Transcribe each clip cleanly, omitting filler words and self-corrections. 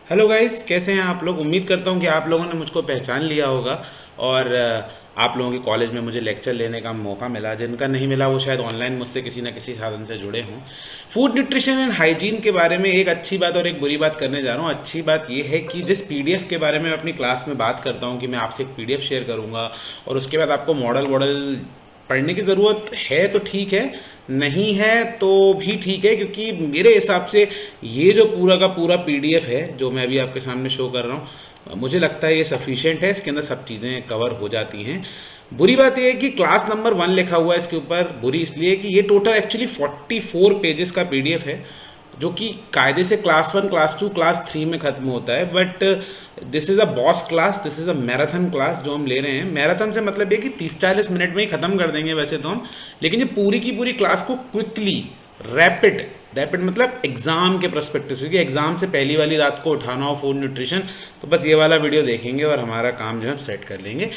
Hello guys, कैसे हैं आप लोग। उम्मीद करता हूं कि आप लोगों ने मुझको पहचान लिया होगा और आप लोगों के कॉलेज में मुझे लेक्चर लेने का मौका मिला। जिनका नहीं मिला वो शायद ऑनलाइन मुझसे किसी न किसी साधन से जुड़े हों। फूड न्यूट्रिशन एंड हाइजीन के बारे में एक अच्छी बात और एक बुरी बात करने जा रहा हूँ। अच्छी बात ये है कि जिस पीडीएफ के बारे में अपनी क्लास में बात करता हूँ कि मैं आपसे एक पीडीएफ शेयर करूँगा और उसके बाद आपको मॉडल वॉडल पढ़ने की ज़रूरत है तो ठीक है, नहीं है तो भी ठीक है, क्योंकि मेरे हिसाब से ये जो पूरा का पूरा पीडीएफ है जो मैं अभी आपके सामने शो कर रहा हूँ, मुझे लगता है ये सफिशिएंट है। इसके अंदर सब चीज़ें कवर हो जाती हैं। बुरी बात ये है कि क्लास नंबर 1 लिखा हुआ है इसके ऊपर। बुरी इसलिए कि ये टोटल एक्चुअली 44 पेजेस का पीडीएफ है, जो कि कायदे से क्लास 1, क्लास 2, क्लास 3 में खत्म होता है। But this is a boss class, this is a marathon class जो हम ले रहे हैं। मैराथन से मतलब ये कि 30-40 मिनट में ही ख़त्म कर देंगे वैसे तो हम, लेकिन ये पूरी की पूरी क्लास को क्विकली, रैपिड रैपिड मतलब एग्जाम के परस्पेक्टिव से, क्योंकि एग्जाम से पहली वाली रात को उठाना हो फूड न्यूट्रिशन, तो बस ये वाला वीडियो देखेंगे और हमारा काम जो है सेट कर लेंगे।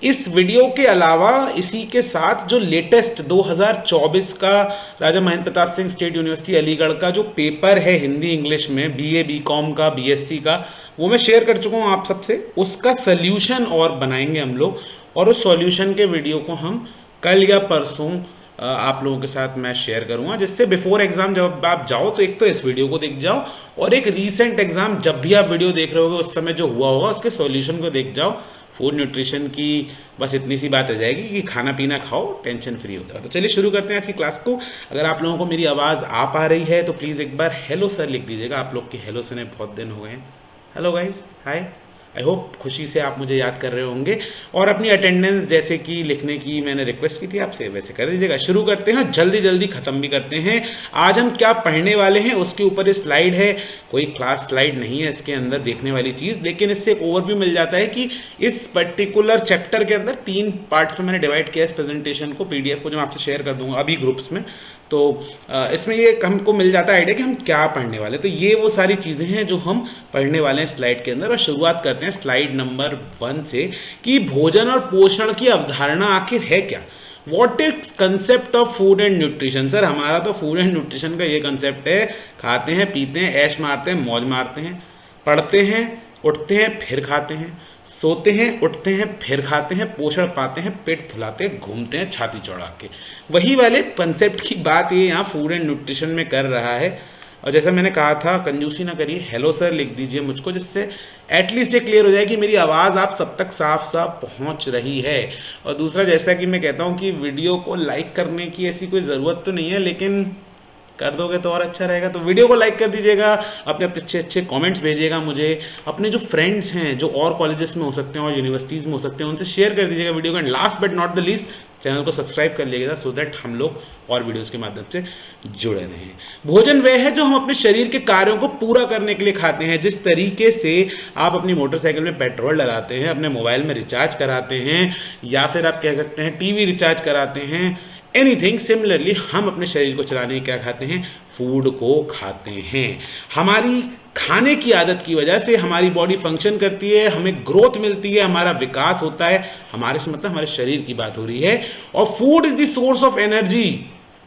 इस वीडियो के अलावा इसी के साथ जो लेटेस्ट 2024 का राजा महेंद्र प्रताप सिंह स्टेट यूनिवर्सिटी अलीगढ़ का जो पेपर है हिंदी इंग्लिश में, बीए बीकॉम का, बीएससी का, वो मैं शेयर कर चुका हूँ आप सबसे। उसका सल्यूशन और बनाएंगे हम लोग, और उस सॉल्यूशन के वीडियो को हम कल या परसों आप लोगों के साथ मैं शेयर करूंगा, जिससे बिफोर एग्जाम जब आप जाओ तो एक तो इस वीडियो को देख जाओ, और एक रीसेंट एग्जाम जब भी आप वीडियो देख रहे होगे उस समय जो हुआ होगा उसके सॉल्यूशन को देख जाओ। फूड न्यूट्रिशन की बस इतनी सी बात रह जाएगी कि खाना पीना खाओ, टेंशन फ्री हो जाओ। तो चलिए शुरू करते हैं आज की क्लास को। अगर आप लोगों को मेरी आवाज़ आ पा रही है तो प्लीज़ एक बार हेलो सर लिख दीजिएगा। आप लोग की हेलो सुने बहुत दिन हो गए हैं। Hello guys, hi. I hope खुशी से आप मुझे याद कर रहे होंगे, और अपनी अटेंडेंस जैसे कि लिखने की मैंने रिक्वेस्ट की थी आपसे वैसे कर दीजिएगा। शुरू करते हैं, जल्दी जल्दी खत्म भी करते हैं। आज हम क्या पढ़ने वाले हैं उसके ऊपर ये स्लाइड है। कोई क्लास स्लाइड नहीं है इसके अंदर देखने वाली चीज़, लेकिन इससे एक ओवरव्यू मिल जाता है कि इस पर्टिकुलर चैप्टर के अंदर 3 पार्ट्स में मैंने डिवाइड किया इस प्रेजेंटेशन को, पीडीएफ को, जो मैं आपसे शेयर कर दूंगा अभी ग्रुप्स में। तो इसमें ये हमको मिल जाता है आइडिया कि हम क्या पढ़ने वाले हैं। तो ये वो सारी चीज़ें हैं जो हम पढ़ने वाले हैं स्लाइड के अंदर। और शुरुआत करते हैं स्लाइड नंबर 1 से कि भोजन और पोषण की अवधारणा आखिर है क्या। What is concept of food and nutrition. Sir हमारा तो फूड एंड न्यूट्रिशन का ये कंसेप्ट है, खाते हैं, पीते हैं, ऐश मारते हैं, मौज मारते हैं, पढ़ते हैं, उठते हैं, फिर खाते हैं, सोते हैं, उठते हैं, फिर खाते हैं, पोषण पाते हैं, पेट फुलाते हैं, घूमते हैं छाती चौड़ा के। वही वाले कंसेप्ट की बात ये यहाँ फूड एंड न्यूट्रिशन में कर रहा है। और जैसा मैंने कहा था, कंजूसी ना करिए, हेलो सर लिख दीजिए मुझको, जिससे एटलीस्ट ये क्लियर हो जाए कि मेरी आवाज़ आप सब तक साफ साफ पहुंच रही है। और दूसरा, जैसा कि मैं कहता हूँ कि वीडियो को लाइक करने की ऐसी कोई ज़रूरत तो नहीं है, लेकिन कर दोगे तो और अच्छा रहेगा। तो वीडियो को लाइक कर दीजिएगा, अपने अच्छे अच्छे कमेंट्स भेजिएगा मुझे, अपने जो फ्रेंड्स हैं जो और कॉलेजेस में हो सकते हैं और यूनिवर्सिटीज़ में हो सकते हैं उनसे शेयर कर दीजिएगा वीडियो को। And last but not the least, channel को सब्सक्राइब कर लीजिएगा सो दैट हम लोग और वीडियोस के माध्यम से जुड़े रहें। भोजन वह है जो हम अपने शरीर के कार्यों को पूरा करने के लिए खाते हैं। जिस तरीके से आप अपनी मोटरसाइकिल में पेट्रोल डलाते हैं, अपने मोबाइल में रिचार्ज कराते हैं, या फिर आप कह सकते हैं टीवी रिचार्ज कराते हैं, एनीथिंग सिमिलरली हम अपने शरीर को चलाने के क्या खाते हैं, फूड को खाते हैं। हमारी खाने की आदत की वजह से हमारी बॉडी फंक्शन करती है, हमें ग्रोथ मिलती है, हमारा विकास होता है। हमारे से मतलब हमारे शरीर की बात हो रही है। और food is the source of energy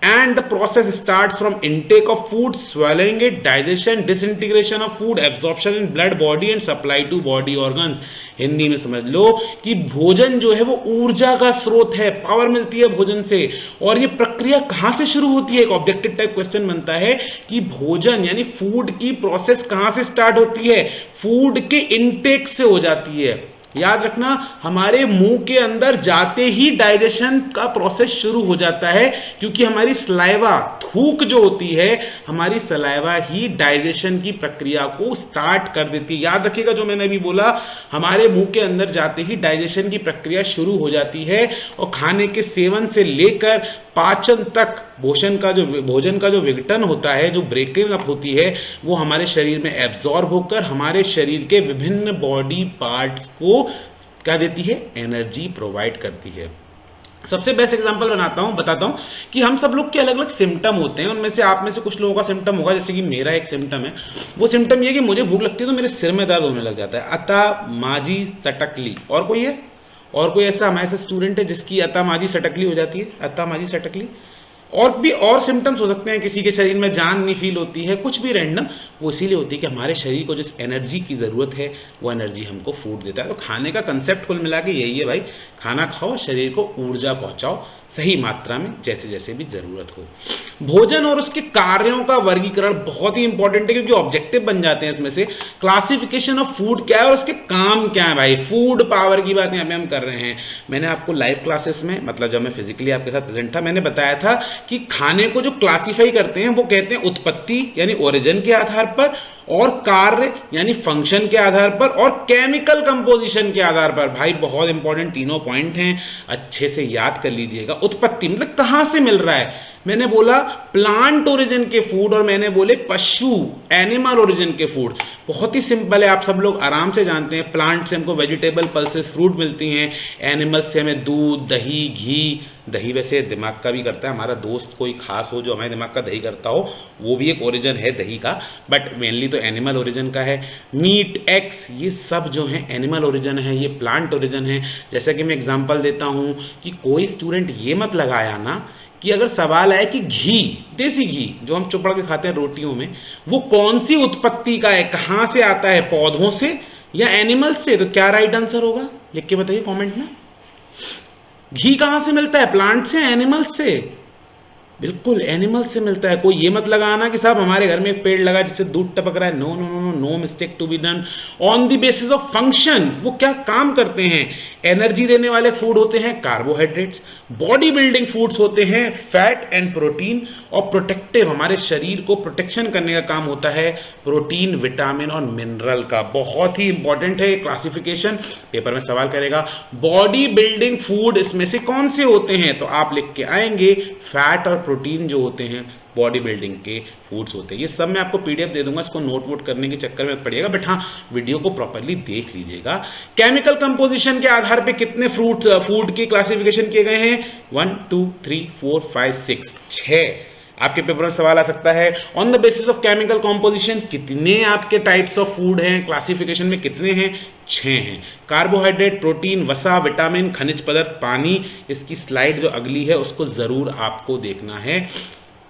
and the process starts from intake of food, swallowing it, digestion, disintegration of food, absorption in blood, body and supply to body organs। Hindi में समझ लो कि भोजन जो है वो ऊर्जा का स्रोत है, पावर मिलती है भोजन से। और ये प्रक्रिया कहाँ से शुरू होती है, एक ऑब्जेक्टिव टाइप क्वेश्चन बनता है कि भोजन यानी फूड की प्रोसेस कहाँ से स्टार्ट होती है। फूड के इनटेक से हो जाती है। याद रखना, हमारे मुंह के अंदर जाते ही डाइजेशन का प्रोसेस शुरू हो जाता है, क्योंकि हमारी सलाइवा, थूक जो होती है, हमारी सलाइवा ही डाइजेशन की प्रक्रिया को स्टार्ट कर देती है। याद रखिएगा जो मैंने अभी बोला, हमारे मुंह के अंदर जाते ही डाइजेशन की प्रक्रिया शुरू हो जाती है, और खाने के सेवन से लेकर पाचन तक भोजन का जो विघटन होता है, जो ब्रेकिंग अप होती है, वो हमारे शरीर में एब्जॉर्ब होकर हमारे शरीर के विभिन्न बॉडी पार्ट्स को क्या देती है, एनर्जी प्रोवाइड करती है। सबसे बेस्ट एग्जांपल बताता हूं कि हम सब लोग के अलग अलग सिम्टम होते हैं। उनमें से आप में से कुछ लोगों का सिम्टम होगा, जैसे कि मेरा एक सिम्टम है। वो सिम्टम ये कि मुझे भूख लगती है तो मेरे सिर में दर्द होने लग जाता है, अता माजी सटकली। और कोई है, और कोई ऐसा हमारे साथ स्टूडेंट है जिसकी अता माजी सटकली हो जाती है, अता माजी सटकली। और भी और सिम्टम्स हो सकते हैं, किसी के शरीर में जान नहीं फील होती है, कुछ भी रैंडम, वो इसीलिए होती है कि हमारे शरीर को जिस एनर्जी की ज़रूरत है वो एनर्जी हमको फूड देता है। तो खाने का कंसेप्ट कुल मिला के यही है भाई, खाना खाओ, शरीर को ऊर्जा पहुंचाओ सही मात्रा में, जैसे जैसे भी ज़रूरत हो। भोजन और उसके कार्यों का वर्गीकरण बहुत ही इंपॉर्टेंट है, क्योंकि ऑब्जेक्टिव बन जाते हैं इसमें से। क्लासिफिकेशन ऑफ फूड क्या है और उसके काम क्या है भाई, फूड पावर की बात यहाँ पे हम कर रहे हैं। मैंने आपको लाइव क्लासेस में, मतलब जब मैं फिजिकली आपके साथ प्रेजेंट था, मैंने बताया था कि खाने को जो क्लासीफाई करते हैं वो कहते हैं उत्पत्ति यानी ओरिजिन के आधार पर, और कार्य यानी फंक्शन के आधार पर, और केमिकल कंपोजिशन के आधार पर। भाई बहुत इंपॉर्टेंट तीनों पॉइंट हैं, अच्छे से याद कर लीजिएगा। उत्पत्ति मतलब कहां से मिल रहा है, मैंने बोला प्लांट ओरिजिन के फूड, और मैंने बोले पशु एनिमल ओरिजिन के फूड। बहुत ही सिंपल है, आप सब लोग आराम से जानते हैं। प्लांट से हमको वेजिटेबल, पल्सेस, फ्रूट मिलती हैं। एनिमल से हमें दूध, दही, घी। दही वैसे दिमाग का भी करता है, हमारा दोस्त कोई खास हो जो हमारे दिमाग का दही करता हो, वो भी एक ओरिजिन है दही का, बट मेनली तो एनिमल ओरिजिन का है। मीट, एग्स, ये सब जो है एनिमल ओरिजिन है, ये प्लांट ओरिजिन है। जैसा कि मैं एग्जांपल देता हूँ कि कोई स्टूडेंट ये मत लगाया ना कि अगर सवाल आए कि घी, देसी घी जो हम चुपड़ के खाते हैं रोटियों में, वो कौन सी उत्पत्ति का है, कहाँ से आता है, पौधों से या एनिमल से, तो क्या राइट आंसर होगा, लिख के बताइए कमेंट में। घी कहां से मिलता है, प्लांट से, एनिमल से? बिल्कुल एनिमल से मिलता है। कोई ये मत लगाना कि साहब हमारे घर में एक पेड़ लगा जिससे दूध टपक रहा है। No no no no, no mistake to be done. On the basis of function, वो क्या काम करते हैं। एनर्जी देने वाले फूड होते हैं कार्बोहाइड्रेट्स, बॉडी बिल्डिंग फूड्स होते हैं फैट एंड प्रोटीन, और प्रोटेक्टिव, हमारे शरीर को प्रोटेक्शन करने का काम होता है प्रोटीन, विटामिन और मिनरल का। बहुत ही इंपॉर्टेंट है क्लासिफिकेशन, पेपर में सवाल करेगा। बॉडी बिल्डिंग फूड इसमें से कौन से होते हैं, तो आप लिख के आएंगे फैट और प्रोटीन जो होते हैं बॉडी बिल्डिंग के फूड्स होते हैं। ये सब मैं आपको पीडीएफ दे दूंगा, इसको नोट वोट करने के चक्कर में पड़िएगा, बट हाँ वीडियो को प्रॉपर्ली देख लीजिएगा। केमिकल कंपोजिशन के आधार पे कितने फूड की क्लासिफिकेशन किए गए हैं, 1 2 3 4 5 6, 6 आपके पेपर में सवाल आ सकता है। On the basis of chemical composition कितने आपके टाइप्स ऑफ फूड हैं, क्लासिफिकेशन में कितने हैं, 6 हैं। कार्बोहाइड्रेट, प्रोटीन, वसा, विटामिन, खनिज पदार्थ, पानी। इसकी स्लाइड जो अगली है उसको जरूर आपको देखना है।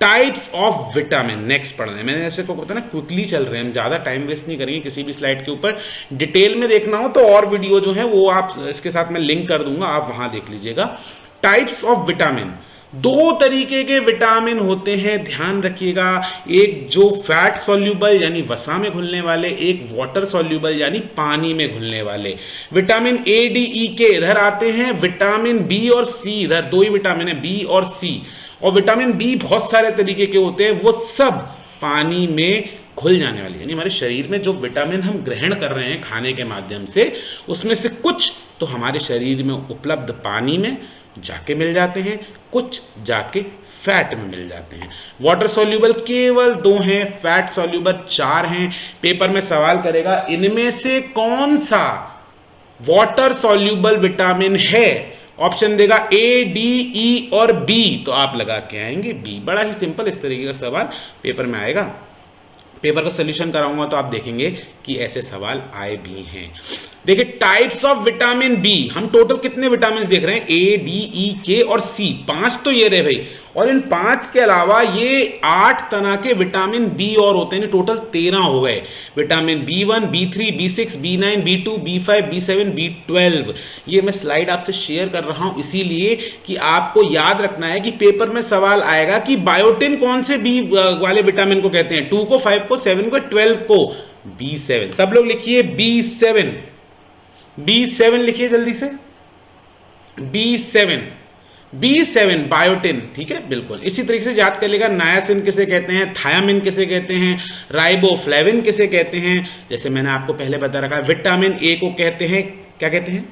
टाइप्स ऑफ विटामिन नेक्स्ट पढ़ना है, मैंने ऐसे को पता ना क्विकली चल रहे हैं, हम ज्यादा टाइम वेस्ट नहीं करेंगे किसी भी स्लाइड के ऊपर। डिटेल में देखना हो तो और वीडियो जो है वो आप इसके साथ मैं लिंक कर दूंगा, आप वहां देख लीजिएगा। टाइप्स ऑफ विटामिन, 2 तरीके के विटामिन होते हैं, ध्यान रखिएगा। एक जो फैट सॉल्यूबल यानी वसा में घुलने वाले, एक वाटर सॉल्यूबल यानी पानी में घुलने वाले। विटामिन ए, डी, ई के इधर आते हैं, विटामिन बी और सी इधर, 2 ही विटामिन है, बी और सी। और विटामिन बी बहुत सारे तरीके के होते हैं, वो सब पानी में घुल जाने वाली, यानी हमारे शरीर में जो विटामिन हम ग्रहण कर रहे हैं खाने के माध्यम से, उसमें से कुछ तो हमारे शरीर में उपलब्ध पानी में जाके मिल जाते हैं, कुछ जाके फैट में मिल जाते हैं। वाटर सॉल्यूबल केवल 2 हैं, फैट सॉल्यूबल 4 हैं। पेपर में सवाल करेगा इनमें से कौन सा वाटर सॉल्यूबल विटामिन है, ऑप्शन देगा ए, डी, ई और बी, तो आप लगा के आएंगे बी। बड़ा ही सिंपल इस तरीके का सवाल पेपर में आएगा। पेपर का सॉल्यूशन कराऊंगा तो आप देखेंगे कि ऐसे सवाल आए भी हैं। देखिए टाइप्स ऑफ विटामिन बी, हम टोटल कितने विटामिन देख रहे हैं, ए, डी, ई, के और सी, 5 तो ये रहे भाई, और इन 5 के अलावा ये 8 तरह के विटामिन बी और होते हैं, टोटल 13 हो गए। Vitamin B1, B3, B6, B9, B2, B5, B7, B12। ये मैं स्लाइड आपसे शेयर कर रहा हूं इसीलिए कि आपको याद रखना है कि पेपर में सवाल आएगा कि बायोटिन कौन से बी वाले विटामिन को कहते हैं, 2 को, 5 को, 7 को, 12 को, B7। सब लोग लिखिए B7, B7 लिखिए जल्दी से, B7 बायोटिन, ठीक है बिल्कुल। इसी तरीके से याद कर लेगा, नायासिन किसे कहते हैं, थायामिन किसे कहते हैं, राइबोफ्लेविन किसे कहते हैं। जैसे मैंने आपको पहले बता रखा है, विटामिन ए को कहते हैं, क्या कहते हैं,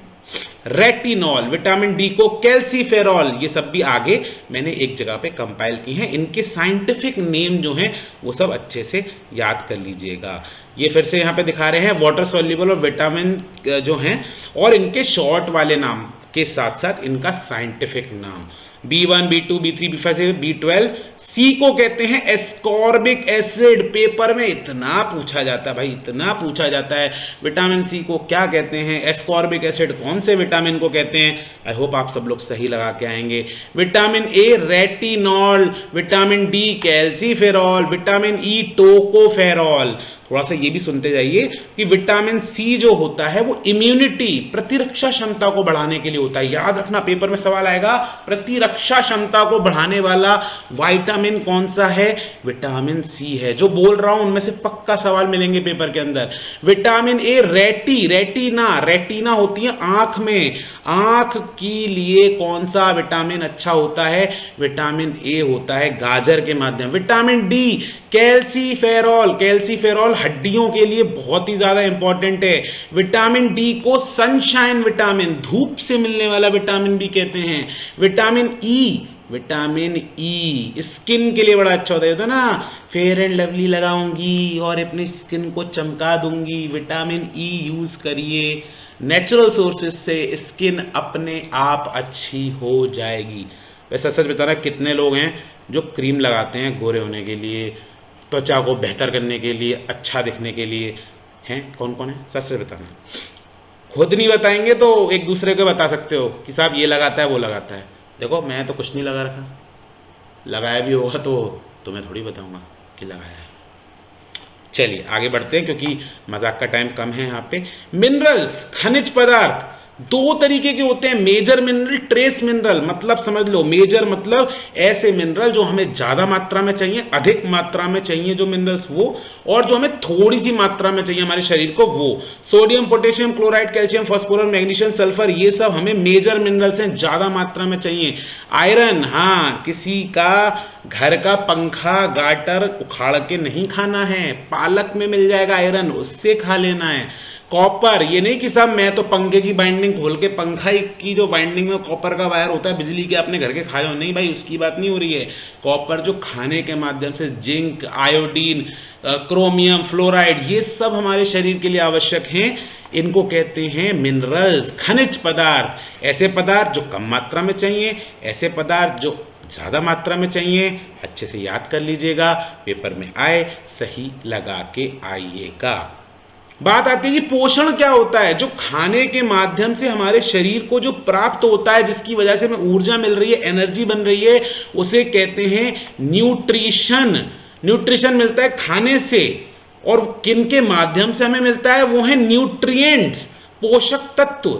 रेटिनॉल। विटामिन डी को कैल्सीफेरॉल। ये सब भी आगे मैंने एक जगह पे कंपाइल की हैं, इनके साइंटिफिक नेम जो हैं वो सब अच्छे से याद कर लीजिएगा। ये फिर से यहाँ पे दिखा रहे हैं वाटर सॉल्युबल और विटामिन जो हैं, और इनके शॉर्ट वाले नाम के साथ साथ इनका साइंटिफिक नाम। B1, B2, B3, B5, B12। सी को कहते हैं एस्कॉर्बिक एसिड। पेपर में इतना पूछा जाता है भाई, इतना पूछा जाता है। विटामिन सी को क्या कहते हैं, एस्कॉर्बिक एसिड कौन से विटामिन को कहते हैं। आई होप आप सब लोग सही लगा के आएंगे। Vitamin A retinol, vitamin D calciferol, vitamin E tocopherol. थोड़ा सा ये भी सुनते जाइए कि विटामिन सी जो होता है वो इम्यूनिटी, प्रतिरक्षा क्षमता को बढ़ाने के लिए होता है। याद रखना, पेपर में सवाल आएगा, प्रतिरक्षा क्षमता को बढ़ाने वाला विटामिन कौन सा है, विटामिन सी है। जो बोल रहा हूं उनमें से पक्का सवाल मिलेंगे पेपर के अंदर। विटामिन ए रेटिना होती है आंख में, आंख के लिए कौन सा विटामिन अच्छा होता है, विटामिन ए होता है गाजर के माध्यम। विटामिन डी कैल्सीफेरॉल हड्डियों के लिए बहुत ही ज्यादा इंपॉर्टेंट है। विटामिन डी को सनशाइन विटामिन, धूप से मिलने वाला विटामिन भी कहते हैं। विटामिन ई स्किन के लिए बड़ा अच्छा होता है ना, फेयर एंड लवली लगाऊंगी और अपनी स्किन को चमका दूंगी। विटामिन ई यूज करिए नेचुरल सोर्सेज से, स्किन अपने आप अच्छी हो जाएगी। वैसे सच बता रहा, कितने लोग हैं जो क्रीम लगाते हैं गोरे होने के लिए, त्वचा को बेहतर करने के लिए, अच्छा दिखने के लिए, हैं कौन कौन है, सच से बताना। खुद नहीं बताएंगे तो एक दूसरे को बता सकते हो कि साहब ये लगाता है वो लगाता है। देखो मैं तो कुछ नहीं लगा रखा, लगाया भी होगा तो तुम्हें थोड़ी बताऊंगा कि लगाया है। चलिए आगे बढ़ते हैं क्योंकि मजाक का टाइम कम है यहाँ पे। मिनरल्स, खनिज पदार्थ दो तरीके के होते हैं, मेजर मिनरल, ट्रेस मिनरल। मतलब समझ लो, मेजर मतलब ऐसे मिनरल जो हमें ज्यादा मात्रा में चाहिए, अधिक मात्रा में चाहिए जो मिनरल्स वो, और जो हमें थोड़ी सी मात्रा में चाहिए हमारे शरीर को वो। Sodium, potassium, chloride, calcium, phosphorus, magnesium, sulphur, ये सब हमें मेजर मिनरल्स हैं, ज्यादा मात्रा में चाहिए। आयरन, हाँ किसी का घर का पंखा गाटर उखाड़ के नहीं खाना है, पालक में मिल जाएगा आयरन, उससे खा लेना है। कॉपर, ये नहीं कि साहब मैं तो पंखे की बाइंडिंग खोल के, पंखा की जो बाइंडिंग में कॉपर का वायर होता है बिजली के, अपने घर के खा जाओ, नहीं भाई उसकी बात नहीं हो रही है। कॉपर जो खाने के माध्यम से, जिंक, आयोडीन, क्रोमियम, फ्लोराइड, ये सब हमारे शरीर के लिए आवश्यक हैं, इनको कहते हैं मिनरल्स, खनिज पदार्थ। ऐसे पदार्थ जो कम मात्रा में चाहिए, ऐसे पदार्थ जो ज़्यादा मात्रा में चाहिए। अच्छे से याद कर लीजिएगा, पेपर में आए सही लगा के आइएगा। बात आती है कि पोषण क्या होता है, जो खाने के माध्यम से हमारे शरीर को जो प्राप्त होता है, जिसकी वजह से हमें ऊर्जा मिल रही है, एनर्जी बन रही है, उसे कहते हैं न्यूट्रिशन। न्यूट्रिशन मिलता है खाने से, और किन के माध्यम से हमें मिलता है, वो है न्यूट्रिएंट्स, पोषक तत्व।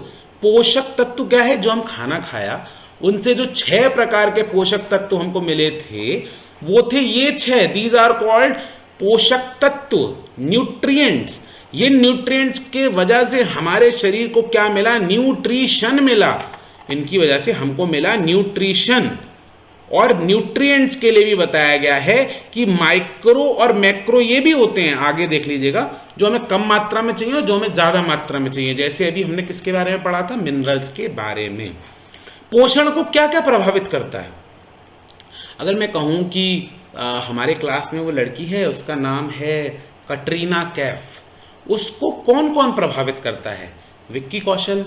पोषक तत्व क्या है, जो हम खाना खाया उनसे जो 6 प्रकार के पोषक तत्व हमको मिले थे, वो थे ये 6, दीज आर कॉल्ड पोषक तत्व, न्यूट्रिएंट्स। ये न्यूट्रिएंट्स के वजह से हमारे शरीर को क्या मिला, न्यूट्रिशन मिला। इनकी वजह से हमको मिला न्यूट्रिशन। और न्यूट्रिएंट्स के लिए भी बताया गया है कि माइक्रो और मैक्रो ये भी होते हैं, आगे देख लीजिएगा, जो हमें कम मात्रा में चाहिए और जो हमें ज्यादा मात्रा में चाहिए। जैसे अभी हमने किसके बारे में पढ़ा था, मिनरल्स के बारे में। पोषण को क्या क्या प्रभावित करता है, अगर मैं कहूं कि हमारे क्लास में वो लड़की है, उसका नाम है कटरीना कैफ, उसको कौन कौन प्रभावित करता है, विक्की कौशल,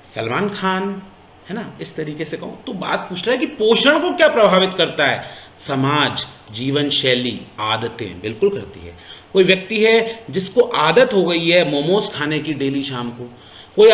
सलमान खान, है ना। इस तरीके से कहूं तो बात पूछ रहा है कि पोषण को क्या प्रभावित करता है, समाज, जीवन शैली, आदतें बिल्कुल करती है। कोई व्यक्ति है जिसको आदत हो गई है मोमोज खाने की डेली शाम को, कोई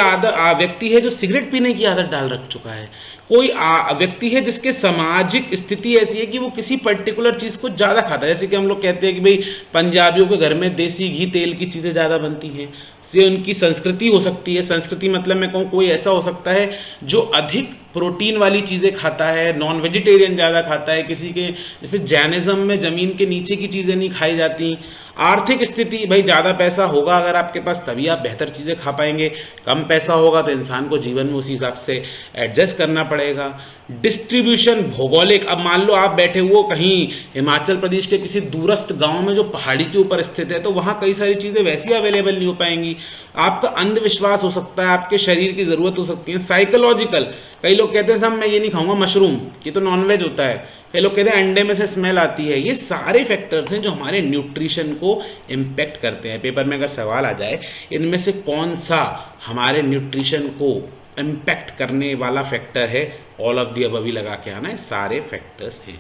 व्यक्ति है जो सिगरेट पीने की आदत डाल रख चुका है, कोई व्यक्ति है जिसके सामाजिक स्थिति ऐसी है कि वो किसी पर्टिकुलर चीज को ज्यादा खाता है। जैसे कि हम लोग कहते हैं कि भाई पंजाबियों के घर में देसी घी तेल की चीजें ज्यादा बनती हैं, से उनकी संस्कृति हो सकती है। संस्कृति मतलब मैं कहूँ कोई ऐसा हो सकता है जो अधिक प्रोटीन वाली चीजें खाता है, नॉन वेजिटेरियन ज्यादा खाता है, किसी के जैसे जैनिज्म में जमीन के नीचे की चीजें नहीं खाई जाती। आर्थिक स्थिति, भाई ज़्यादा पैसा होगा अगर आपके पास तभी आप बेहतर चीज़ें खा पाएंगे, कम पैसा होगा तो इंसान को जीवन में उसी हिसाब से एडजस्ट करना पड़ेगा। डिस्ट्रीब्यूशन, भौगोलिक, अब मान लो आप बैठे हुए कहीं हिमाचल प्रदेश के किसी दूरस्थ गांव में जो पहाड़ी के ऊपर स्थित है, तो वहाँ कई सारी चीज़ें वैसी अवेलेबल नहीं हो पाएंगी। आपका अंधविश्वास हो सकता है, आपके शरीर की ज़रूरत हो सकती है। साइकोलॉजिकल, कई लोग कहते हैं साहब मैं ये नहीं खाऊंगा मशरूम, ये तो नॉनवेज होता है। कई लोग कहते हैं अंडे में से स्मेल आती है। ये सारे फैक्टर्स हैं जो हमारे न्यूट्रिशन को इम्पेक्ट करते हैं। पेपर में अगर सवाल आ जाए इनमें से कौन सा हमारे न्यूट्रिशन को इम्पैक्ट करने वाला फैक्टर है, ऑल ऑफ दी अबव ही लगा के आना है, सारे फैक्टर्स हैं।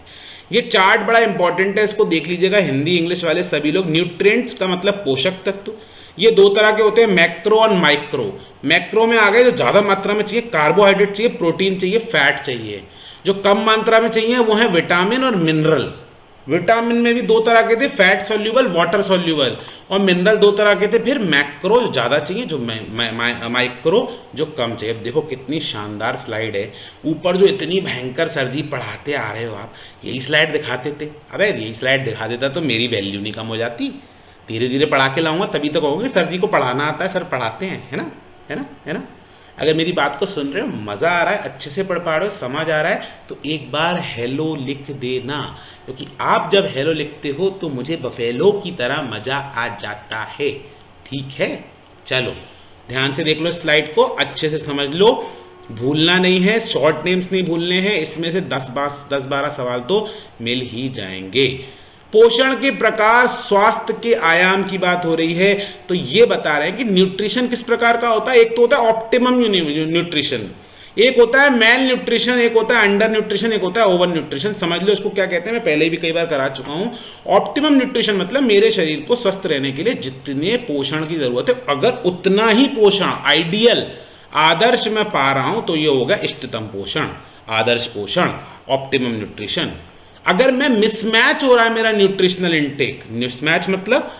ये चार्ट बड़ा इंपॉर्टेंट है, इसको देख लीजिएगा हिंदी इंग्लिश वाले सभी लोग। न्यूट्रिएंट्स का मतलब पोषक तत्व, ये दो तरह के होते हैं, मैक्रो और माइक्रो। मैक्रो में आ गए जो ज़्यादा मात्रा में चाहिए, कार्बोहाइड्रेट चाहिए, प्रोटीन चाहिए, फैट चाहिए। जो कम मात्रा में चाहिए वो है विटामिन और मिनरल। विटामिन में भी दो तरह के थे, फैट सॉल्यूबल, वाटर सॉल्यूबल, और मिनरल दो तरह के थे। फिर मैक्रो जो ज़्यादा चाहिए, जो माइक्रो जो कम चाहिए। अब देखो कितनी शानदार स्लाइड है, ऊपर जो इतनी भयंकर सर जी पढ़ाते आ रहे हो आप, यही स्लाइड दिखाते थे। अबे यही स्लाइड दिखा देता तो मेरी वैल्यू नहीं कम हो जाती। धीरे धीरे पढ़ा के लाऊंगा तभी तो कहोगे सर जी को पढ़ाना आता है, सर पढ़ाते हैं, है ना, है ना, है ना। अगर मेरी बात को सुन रहे हो, मज़ा आ रहा है, अच्छे से पढ़ पा रहे हो, समझ आ रहा है, तो एक बार हेलो लिख देना, क्योंकि आप जब हेलो लिखते हो तो मुझे बफेलो की तरह मज़ा आ जाता है। ठीक है, चलो ध्यान से देख लो स्लाइड को, अच्छे से समझ लो, भूलना नहीं है, शॉर्ट नेम्स नहीं भूलने हैं। इसमें से 10-12 सवाल तो मिल ही जाएंगे। पोषण के प्रकार, स्वास्थ्य के आयाम की बात हो रही है, तो ये बता रहे हैं कि न्यूट्रिशन किस प्रकार का होता है। एक तो होता है ऑप्टिमम न्यूट्रिशन, एक होता है मेल न्यूट्रिशन, एक होता है अंडर न्यूट्रिशन, एक होता है ओवर न्यूट्रिशन। समझ लो इसको क्या कहते हैं, मैं पहले भी कई बार करा चुका हूं। ऑप्टिमम न्यूट्रिशन मतलब मेरे शरीर को स्वस्थ रहने के लिए जितने पोषण की जरूरत है, अगर उतना ही पोषण, आइडियल, आदर्श मैं पा रहा हूं, तो ये होगा इष्टतम पोषण, आदर्श पोषण, ऑप्टिमम न्यूट्रिशन। अगर मैं मिसमैच हो रहा है मेरा न्यूट्रिशनल इनटेक, मिसमैच मतलब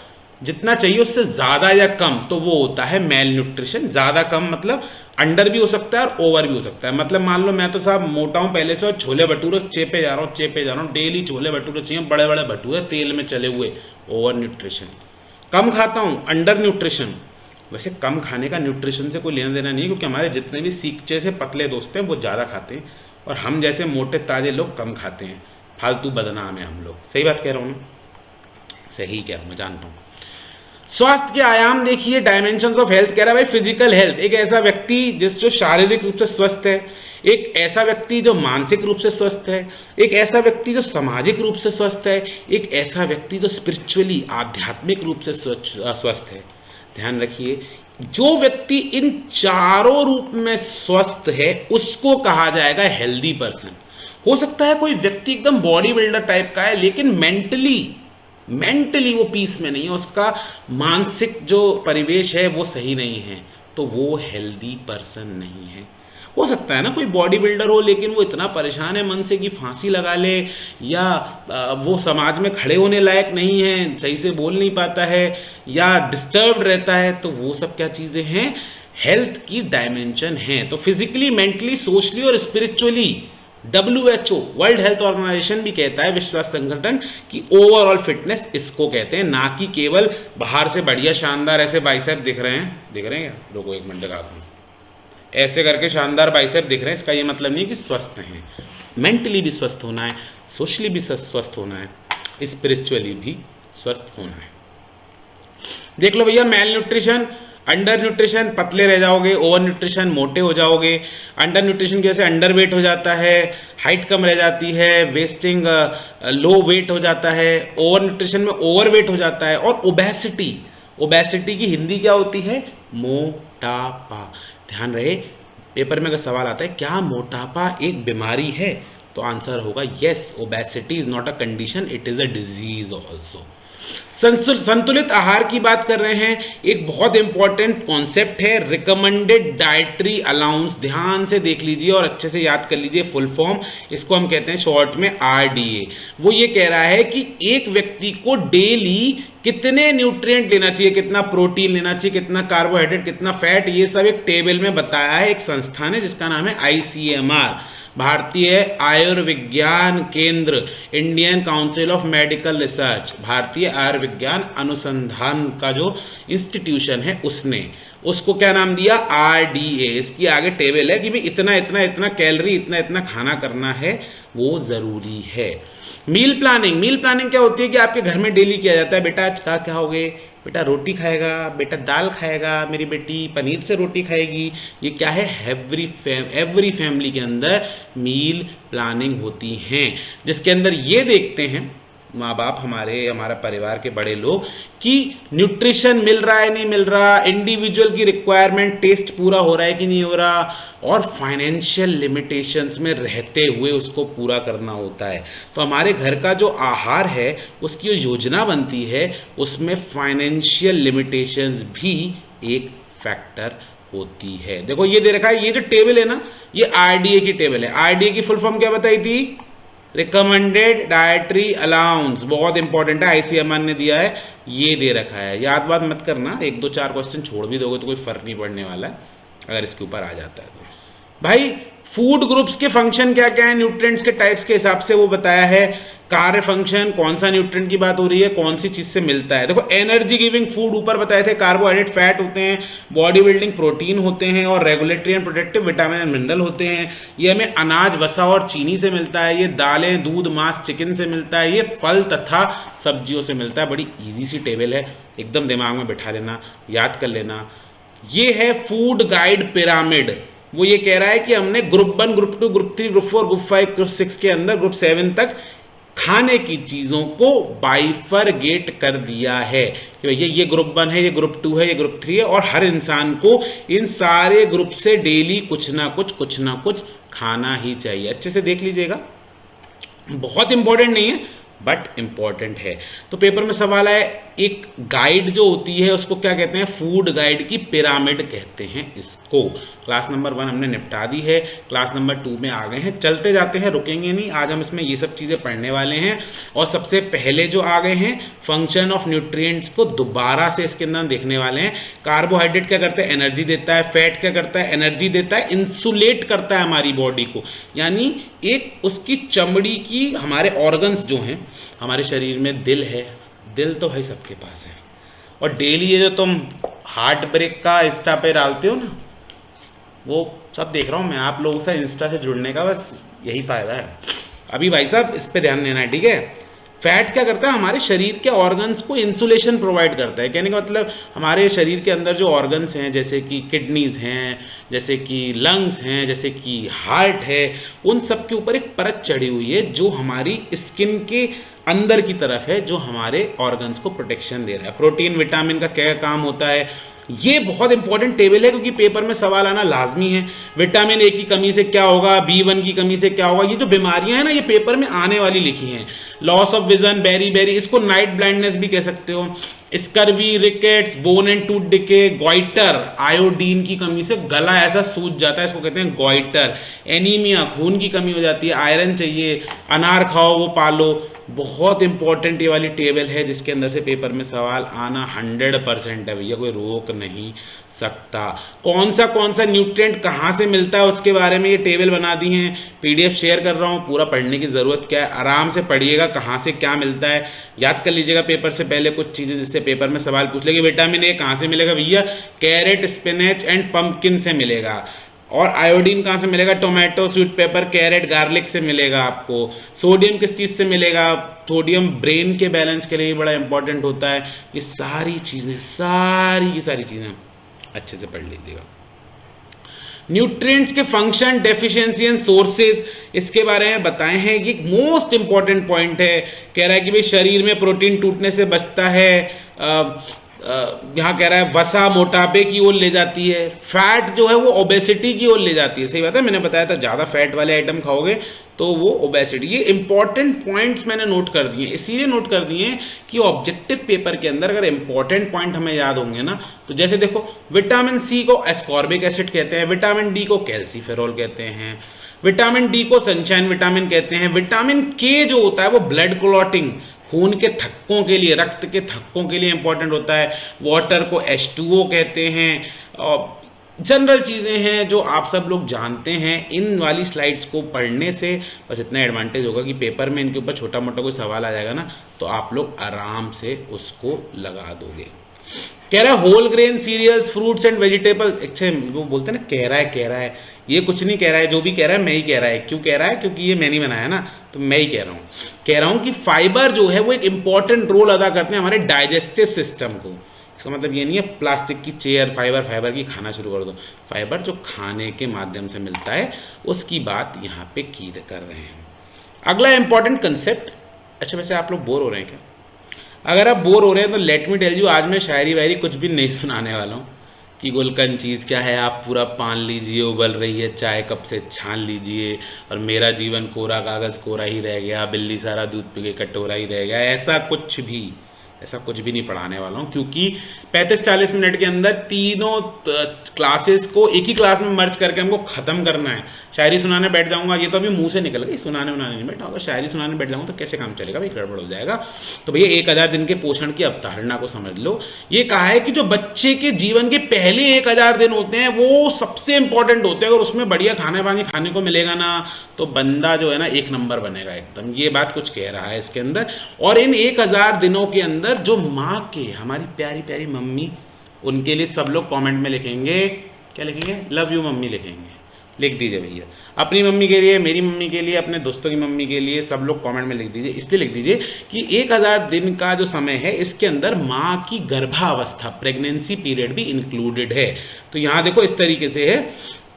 जितना चाहिए उससे ज़्यादा या कम, तो वो होता है मेल न्यूट्रिशन। ज़्यादा कम मतलब अंडर भी हो सकता है और ओवर भी हो सकता है। मतलब मान लो मैं तो साहब मोटा हूँ पहले से, और छोले भटूरे चेपे जा रहा हूँ, डेली छोले भटूरे चाहिए, बड़े बड़े भटूरे तेल में चले हुए, ओवर न्यूट्रिशन। कम खाता हूँ, अंडर न्यूट्रिशन। वैसे कम खाने का न्यूट्रिशन से कोई लेना देना नहीं है, क्योंकि हमारे जितने भी सीखचे से पतले दोस्त हैं वो ज़्यादा खाते हैं, और हम जैसे मोटे ताजे लोग कम खाते हैं। फालतू बदनाम है हम लोग। सही बात कह रहा हूँ ना, सही कह रहा हूँ, मैं जानता हूँ। स्वास्थ्य के आयाम देखिए, डायमेंशंस ऑफ हेल्थ कह रहा है भाई, फिजिकल हेल्थ, एक ऐसा व्यक्ति जो शारीरिक रूप से स्वस्थ है, एक ऐसा व्यक्ति जो मानसिक रूप से स्वस्थ है, एक ऐसा व्यक्ति जो सामाजिक रूप से स्वस्थ है, एक ऐसा व्यक्ति जो स्पिरिचुअली, आध्यात्मिक रूप से स्वस्थ है। ध्यान रखिए, जो व्यक्ति इन चारों रूप में स्वस्थ है उसको कहा जाएगा हेल्दी पर्सन। हो सकता है कोई व्यक्ति एकदम बॉडी बिल्डर टाइप का है, लेकिन मेंटली वो पीस में नहीं है, उसका मानसिक जो परिवेश है वो सही नहीं है, तो वो हेल्दी पर्सन नहीं है। हो सकता है ना कोई बॉडी बिल्डर हो, लेकिन वो इतना परेशान है मन से कि फांसी लगा ले, या वो समाज में खड़े होने लायक नहीं है, सही से बोल नहीं पाता है, या डिस्टर्ब्ड रहता है, तो वो सब क्या चीज़ें हैं, हेल्थ की डायमेंशन हैं। तो फिजिकली, मेंटली, सोशली और spiritually WHO world health organization भी कहता है, विश्व स्वास्थ्य संगठन, कि ओवरऑल फिटनेस इसको कहते हैं, ना कि केवल बाहर से बढ़िया शानदार ऐसे बाइसेप दिख रहे हैं क्या? रुको एक मिनट दिखाता हूँ, ऐसे करके शानदार बाइसेप दिख रहे हैं, इसका ये मतलब नहीं है कि स्वस्थ हैं। मेंटली भी स्वस्थ होना है, सोशली भी स्वस्थ होना है, स्पिरिचुअली भी स्वस्थ होना है। देख लो भैया, मेल न्यूट्रिशन, अंडर न्यूट्रिशन पतले रह जाओगे, ओवर न्यूट्रिशन मोटे हो जाओगे। अंडर न्यूट्रिशन की वजह से अंडर वेट हो जाता है, हाइट कम रह जाती है, वेस्टिंग लो वेट हो जाता है। ओवर न्यूट्रिशन में ओवर वेट हो जाता है। और ओबेसिटी की हिंदी क्या होती है? मोटापा। ध्यान रहे, पेपर में अगर सवाल आता है क्या मोटापा एक बीमारी है, तो आंसर होगा yes, obesity is not a condition, it is a disease also. संतुलित आहार की बात कर रहे हैं, एक बहुत इंपॉर्टेंट कॉन्सेप्ट है रिकमेंडेड डाइटरी अलाउंस। ध्यान से देख लीजिए और अच्छे से याद कर लीजिए फुल फॉर्म, इसको हम कहते हैं शॉर्ट में RDA। वो ये कह रहा है कि एक व्यक्ति को डेली कितने न्यूट्रिएंट लेना चाहिए, कितना प्रोटीन लेना चाहिए, कितना कार्बोहाइड्रेट, कितना फैट, ये सब एक टेबल में बताया है। एक संस्थान है जिसका नाम है ICMR, भारतीय आयुर्विज्ञान केंद्र, Indian council of medical research, Bharatiya Ayurvigyan अनुसंधान का जो इंस्टीट्यूशन है उसको क्या नाम दिया? RDA। इसकी आगे टेबल है कि भाई इतना इतना इतना कैलोरी, इतना इतना खाना करना है, वो ज़रूरी है। मील प्लानिंग क्या होती है कि आपके घर में डेली किया जाता है, बेटा आज क्या खाओगे, बेटा रोटी खाएगा, बेटा दाल खाएगा, मेरी बेटी पनीर से रोटी खाएगी। ये क्या है? एवरी फैमिली के अंदर मील प्लानिंग होती हैं, जिसके अंदर ये देखते हैं माँ बाप हमारे, हमारा परिवार के बड़े लोग, कि न्यूट्रिशन मिल रहा है नहीं मिल रहा, इंडिविजुअल की रिक्वायरमेंट टेस्ट पूरा हो रहा है कि नहीं हो रहा, और फाइनेंशियल लिमिटेशंस में रहते हुए उसको पूरा करना होता है। तो हमारे घर का जो आहार है, उसकी जो योजना बनती है, उसमें फाइनेंशियल लिमिटेशंस भी एक फैक्टर होती है। देखो ये दे रखा है, ये जो टेबल है ना, ये आरडीए की टेबल है। आरडीए की फुल फॉर्म क्या बताई थी? रिकमेंडेड डाइटरी अलाउंस, बहुत इंपॉर्टेंट है, आईसीएमआर ने दिया है, ये दे रखा है। याद बात मत करना, 1 2 4 क्वेश्चन छोड़ भी दोगे तो कोई फर्क नहीं पड़ने वाला है अगर इसके ऊपर आ जाता है तो। भाई फूड ग्रुप्स के फंक्शन क्या क्या है, न्यूट्रिएंट्स के टाइप्स के हिसाब से वो बताया है। कार्य फंक्शन, कौन सा न्यूट्रिएंट की बात हो रही है, कौन सी चीज से मिलता है। देखो एनर्जी गिविंग फूड ऊपर बताए थे, कार्बोहाइड्रेट फैट होते हैं, बॉडी बिल्डिंग प्रोटीन होते हैं, और regulatory and protective vitamin and mineral होते हैं। ये हमें अनाज, वसा और चीनी से मिलता है। ये दालें, दूध, मांस, चिकन से मिलता है। ये फल तथा सब्जियों से मिलता है। बड़ी ईजी सी टेबल है, एकदम दिमाग में बिठा लेना, याद कर लेना। ये है फूड गाइड पिरामिड। वो ये कह रहा है कि हमने group 1, group 2, group 3, group 4, group 5, group 6 के अंदर ग्रुप 7 तक खाने की चीजों को बाइफरगेट कर दिया है कि भैया ये ग्रुप 1 है, ये ग्रुप 2 है, ये ग्रुप 3 है, और हर इंसान को इन सारे ग्रुप से डेली कुछ ना कुछ खाना ही चाहिए। अच्छे से देख लीजिएगा, बहुत इंपॉर्टेंट नहीं है बट इंपॉर्टेंट है। तो पेपर में सवाल है, एक गाइड जो होती है उसको क्या कहते हैं? फूड गाइड की पिरामिड कहते हैं इसको। क्लास नंबर 1 हमने निपटा दी है, क्लास नंबर 2 में आ गए हैं, चलते जाते हैं, रुकेंगे नहीं। आज हम इसमें ये सब चीज़ें पढ़ने वाले हैं, और सबसे पहले जो आ गए हैं फंक्शन ऑफ न्यूट्रिएंट्स को दोबारा से इसके अंदर देखने वाले हैं। कार्बोहाइड्रेट क्या करता है? एनर्जी देता है। फैट क्या करता है? एनर्जी देता है, इंसुलेट करता है हमारी बॉडी को, यानी एक उसकी चमड़ी की, हमारे ऑर्गन्स जो हैं हमारे शरीर में, दिल है, दिल तो भाई सबके पास है, और डेली ये जो तुम हार्ट ब्रेक का इंस्टा पे डालते हो ना, वो सब देख रहा हूँ मैं, आप लोगों से इंस्टा से जुड़ने का बस यही फायदा है। अभी भाई साहब इस पे ध्यान देना है, ठीक है। फैट क्या करता है? हमारे शरीर के ऑर्गन्स को इंसुलेशन प्रोवाइड करता है। कहने का मतलब हमारे शरीर के अंदर जो ऑर्गन्स हैं, जैसे कि किडनीज हैं, जैसे कि लंग्स हैं, जैसे कि हार्ट है, उन सब के ऊपर एक परत चढ़ी हुई है जो हमारी स्किन के अंदर की तरफ है, जो हमारे ऑर्गन्स को प्रोटेक्शन दे रहा है। प्रोटीन, विटामिन का क्या काम होता है, ये बहुत इंपॉर्टेंट टेबल है, क्योंकि पेपर में सवाल आना लाजमी है। विटामिन ए की कमी से क्या होगा, B1 की कमी से क्या होगा, ये जो बीमारियां हैं ना, ये पेपर में आने वाली लिखी हैं। लॉस ऑफ विजन, बेरी, इसको नाइट ब्लाइंडनेस भी कह सकते हो। Scurvy, rickets, bone and tooth decay, goitre, iodine की कमी से गला ऐसा सूज जाता है, इसको कहते हैं गॉइटर। एनीमिया, खून की कमी हो जाती है, आयरन चाहिए, अनार खाओ वो पालो। बहुत इंपॉर्टेंट ये वाली टेबल है, जिसके अंदर से पेपर में सवाल आना 100% है भैया, कोई रोक नहीं सकता। कौन सा न्यूट्रिएंट कहाँ से मिलता है उसके बारे में ये टेबल बना दी है, PDF शेयर कर रहा हूँ, पूरा पढ़ने की ज़रूरत क्या है, आराम से पढ़िएगा, कहाँ से क्या मिलता है याद कर लीजिएगा पेपर से पहले कुछ चीज़ें, जिससे पेपर में सवाल पूछ लेंगे। विटामिन ए कहाँ से मिलेगा भैया? कैरेट, स्पिनच एंड पंपकिन से मिलेगा। और आयोडीन कहाँ से मिलेगा? Tomato, sweet pepper, carrot, garlic से मिलेगा आपको। सोडियम किस चीज़ से मिलेगा? सोडियम ब्रेन के बैलेंस के लिए बड़ा इंपॉर्टेंट होता है। ये सारी चीज़ें, सारी चीज़ें अच्छे से पढ़ लीजिएगा। न्यूट्रिएंट्स के फंक्शन, डेफिशिएंसी एंड सोर्सेज, इसके बारे में बताए हैं। ये मोस्ट इंपॉर्टेंट पॉइंट है। कह रहा है कि भाई शरीर में प्रोटीन टूटने से बचता है, यहाँ कह रहा है वसा मोटापे की ओर ले जाती है, फैट जो है वो ओबेसिटी की ओर ले जाती है। सही बात है, मैंने बताया था ज़्यादा फैट वाले आइटम खाओगे तो वो ओबेसिटी। ये इंपॉर्टेंट पॉइंट्स मैंने नोट कर दिए, इसीलिए नोट कर दिए कि ऑब्जेक्टिव पेपर के अंदर अगर इंपॉर्टेंट पॉइंट हमें याद होंगे ना, तो जैसे देखो विटामिन सी को एस्कॉर्बिक एसिड कहते हैं, विटामिन डी को कैल्सीफेरॉल कहते हैं, विटामिन डी को सनशाइन विटामिन कहते हैं, विटामिन के जो होता है वो ब्लड क्लॉटिंग, खून के थक्कों के लिए, रक्त के थक्कों के लिए इंपॉर्टेंट होता है, वाटर को H2O कहते हैं। और जनरल चीज़ें हैं जो आप सब लोग जानते हैं। इन वाली स्लाइड्स को पढ़ने से बस इतना एडवांटेज होगा कि पेपर में इनके ऊपर छोटा मोटा कोई सवाल आ जाएगा ना, तो आप लोग आराम से उसको लगा दोगे। कह रहा है whole grain cereals, fruits and vegetable. अच्छा, वो बोलते हैं ना कह रहा है, ये कुछ नहीं कह रहा है, जो भी कह रहा है मैं ही कह रहा है। क्यों कह रहा है? क्योंकि ये मैं नहीं बनाया ना, तो मैं ही कह रहा हूँ कि फाइबर जो है वो एक इंपॉर्टेंट रोल अदा करते हैं हमारे डाइजेस्टिव सिस्टम को। इसका मतलब ये नहीं है प्लास्टिक की चेयर, फाइबर की खाना शुरू कर दो। फाइबर जो खाने के माध्यम से मिलता है उसकी बात यहाँ पे की कर रहे हैं। अगला इंपॉर्टेंट कंसेप्ट, अच्छा वैसे आप लोग बोर हो रहे हैं क्या? अगर आप बोर हो रहे हैं तो लेट मी टेल यू, आज मैं शायरी वायरी कुछ भी नहीं सुनाने वाला हूँ कि गुलकन चीज़ क्या है आप पूरा पान लीजिए, उबल रही है चाय कप से छान लीजिए, और मेरा जीवन कोरा कागज़ कोरा ही रह गया, बिल्ली सारा दूध पी के कटोरा ही रह गया, ऐसा कुछ भी नहीं पढ़ाने वाला हूँ, क्योंकि 35-40 मिनट के अंदर तीनों क्लासेस को एक ही क्लास में मर्ज करके हमको ख़त्म करना है। शायरी सुनाने बैठ जाऊंगा, ये तो अभी मुंह से निकल गई, सुनाने उनाने नहीं बैठा होगा, शायरी सुनाने बैठ जाऊंगा तो कैसे काम चलेगा भाई, गड़बड़ हो जाएगा। तो भैया 1000 दिन के पोषण की अवधारणा को समझ लो। ये कहा है कि जो बच्चे के जीवन के पहले 1000 दिन होते हैं वो सबसे इंपॉर्टेंट होते हैं, अगर उसमें बढ़िया खाना पानी खाने को मिलेगा ना तो बंदा जो है ना एक नंबर बनेगा एकदम, ये बात कुछ कह रहा है इसके अंदर। और इन 1000 दिनों के अंदर जो माँ के, हमारी प्यारी प्यारी मम्मी, उनके लिए सब लोग कमेंट में लिखेंगे, क्या लिखेंगे, लव यू मम्मी लिखेंगे, लिख दीजिए भैया, अपनी मम्मी के लिए, मेरी मम्मी के लिए, अपने दोस्तों की मम्मी के लिए, सब लोग कमेंट में लिख दीजिए। इसलिए लिख दीजिए कि 1000 दिन का जो समय है इसके अंदर माँ की गर्भावस्था, प्रेगनेंसी पीरियड भी इंक्लूडेड है। तो यहाँ देखो इस तरीके से है,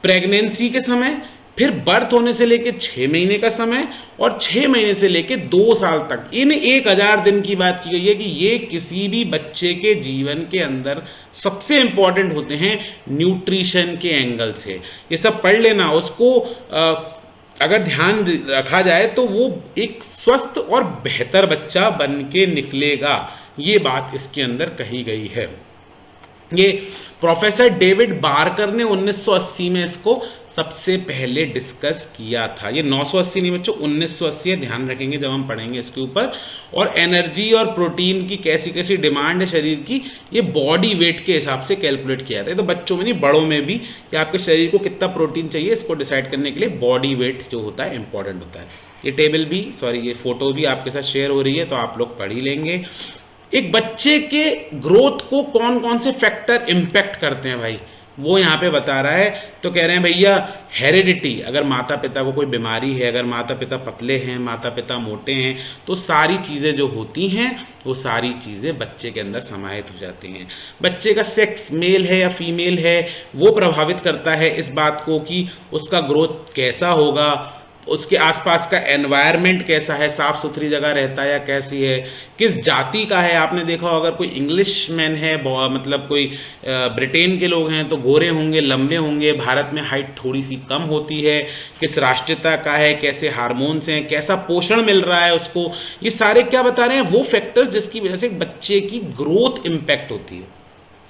प्रेगनेंसी के समय, फिर बर्थ होने से लेके 6 महीने का समय, और 6 महीने से लेके 2 साल तक, इन 1000 दिन की बात की गई है कि ये किसी भी बच्चे के जीवन के अंदर सबसे इंपॉर्टेंट होते हैं न्यूट्रिशन के एंगल से। ये सब पढ़ लेना, उसको अगर ध्यान रखा जाए तो वो एक स्वस्थ और बेहतर बच्चा बन के निकलेगा, ये बात इसके अंदर कही गई है। ये प्रोफेसर डेविड बार्कर ने 1980 में इसको सबसे पहले डिस्कस किया था। ये 980 नहीं बच्चों, 1980 है, ध्यान रखेंगे जब हम पढ़ेंगे इसके ऊपर। और एनर्जी और प्रोटीन की कैसी कैसी डिमांड है शरीर की, ये बॉडी वेट के हिसाब से कैलकुलेट किया जाता है। तो बच्चों में नहीं, बड़ों में भी, कि आपके शरीर को कितना प्रोटीन चाहिए इसको डिसाइड करने के लिए बॉडी वेट जो होता है इंपॉर्टेंट होता है। ये टेबल भी, ये फोटो भी आपके साथ शेयर हो रही है तो आप लोग पढ़ ही लेंगे। एक बच्चे के ग्रोथ को कौन कौन से फैक्टर इम्पैक्ट करते हैं भाई, वो यहाँ पे बता रहा है। तो कह रहे हैं भैया हेरिडिटी, अगर माता पिता को कोई बीमारी है, अगर माता पिता पतले हैं, माता पिता मोटे हैं, तो सारी चीज़ें जो होती हैं वो सारी चीज़ें बच्चे के अंदर समाहित हो जाती हैं। बच्चे का सेक्स मेल है या फीमेल है वो प्रभावित करता है इस बात को कि उसका ग्रोथ कैसा होगा, उसके आसपास का एनवायरनमेंट कैसा है, साफ सुथरी जगह रहता है या कैसी है, किस जाति का है। आपने देखा हो अगर कोई इंग्लिश मैन है, मतलब कोई ब्रिटेन के लोग हैं तो गोरे होंगे, लंबे होंगे, भारत में हाइट थोड़ी सी कम होती है, किस राष्ट्रीयता का है, कैसे हार्मोन्स हैं, कैसा पोषण मिल रहा है उसको, ये सारे क्या बता रहे हैं, वो फैक्टर्स जिसकी वजह से बच्चे की ग्रोथ इम्पैक्ट होती है।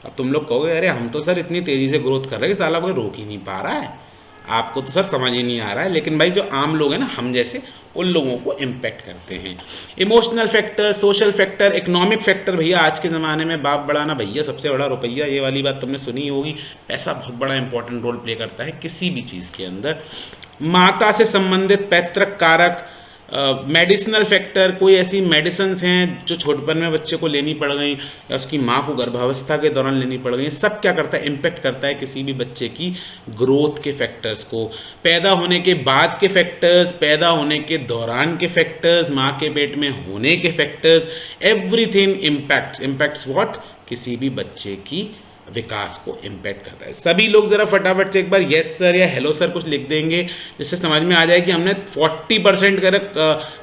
अब तुम लोग कहोगे अरे हम तो सर इतनी तेज़ी से ग्रोथ कर रहे हैं कि साला कोई रोक ही नहीं पा रहा है, आपको तो सर समझ ही नहीं आ रहा है। लेकिन भाई जो आम लोग हैं ना, हम जैसे, उन लोगों को इम्पैक्ट करते हैं। Emotional factor, social factor, economic factor, भैया आज के ज़माने में बाप बड़ा ना भैया सबसे बड़ा रुपया, ये वाली बात तुमने सुनी होगी। पैसा बहुत बड़ा इंपॉर्टेंट रोल प्ले करता है किसी भी चीज़ के अंदर। माता से संबंधित पैतृक कारक, मेडिसिनल फैक्टर, कोई ऐसी मेडिसिन्स हैं जो छोटपन में बच्चे को लेनी पड़ गई या उसकी माँ को गर्भावस्था के दौरान लेनी पड़ गई, सब क्या करता है, इम्पैक्ट करता है किसी भी बच्चे की ग्रोथ के फैक्टर्स को। पैदा होने के बाद के फैक्टर्स, पैदा होने के दौरान के फैक्टर्स, माँ के पेट में होने के फैक्टर्स, एवरीथिंग इम्पैक्ट्स व्हाट, किसी भी बच्चे की विकास को इम्पैक्ट करता है। सभी लोग जरा फटाफट से एक बार यस सर या हेलो सर कुछ लिख देंगे, जिससे समझ में आ जाए कि हमने 40%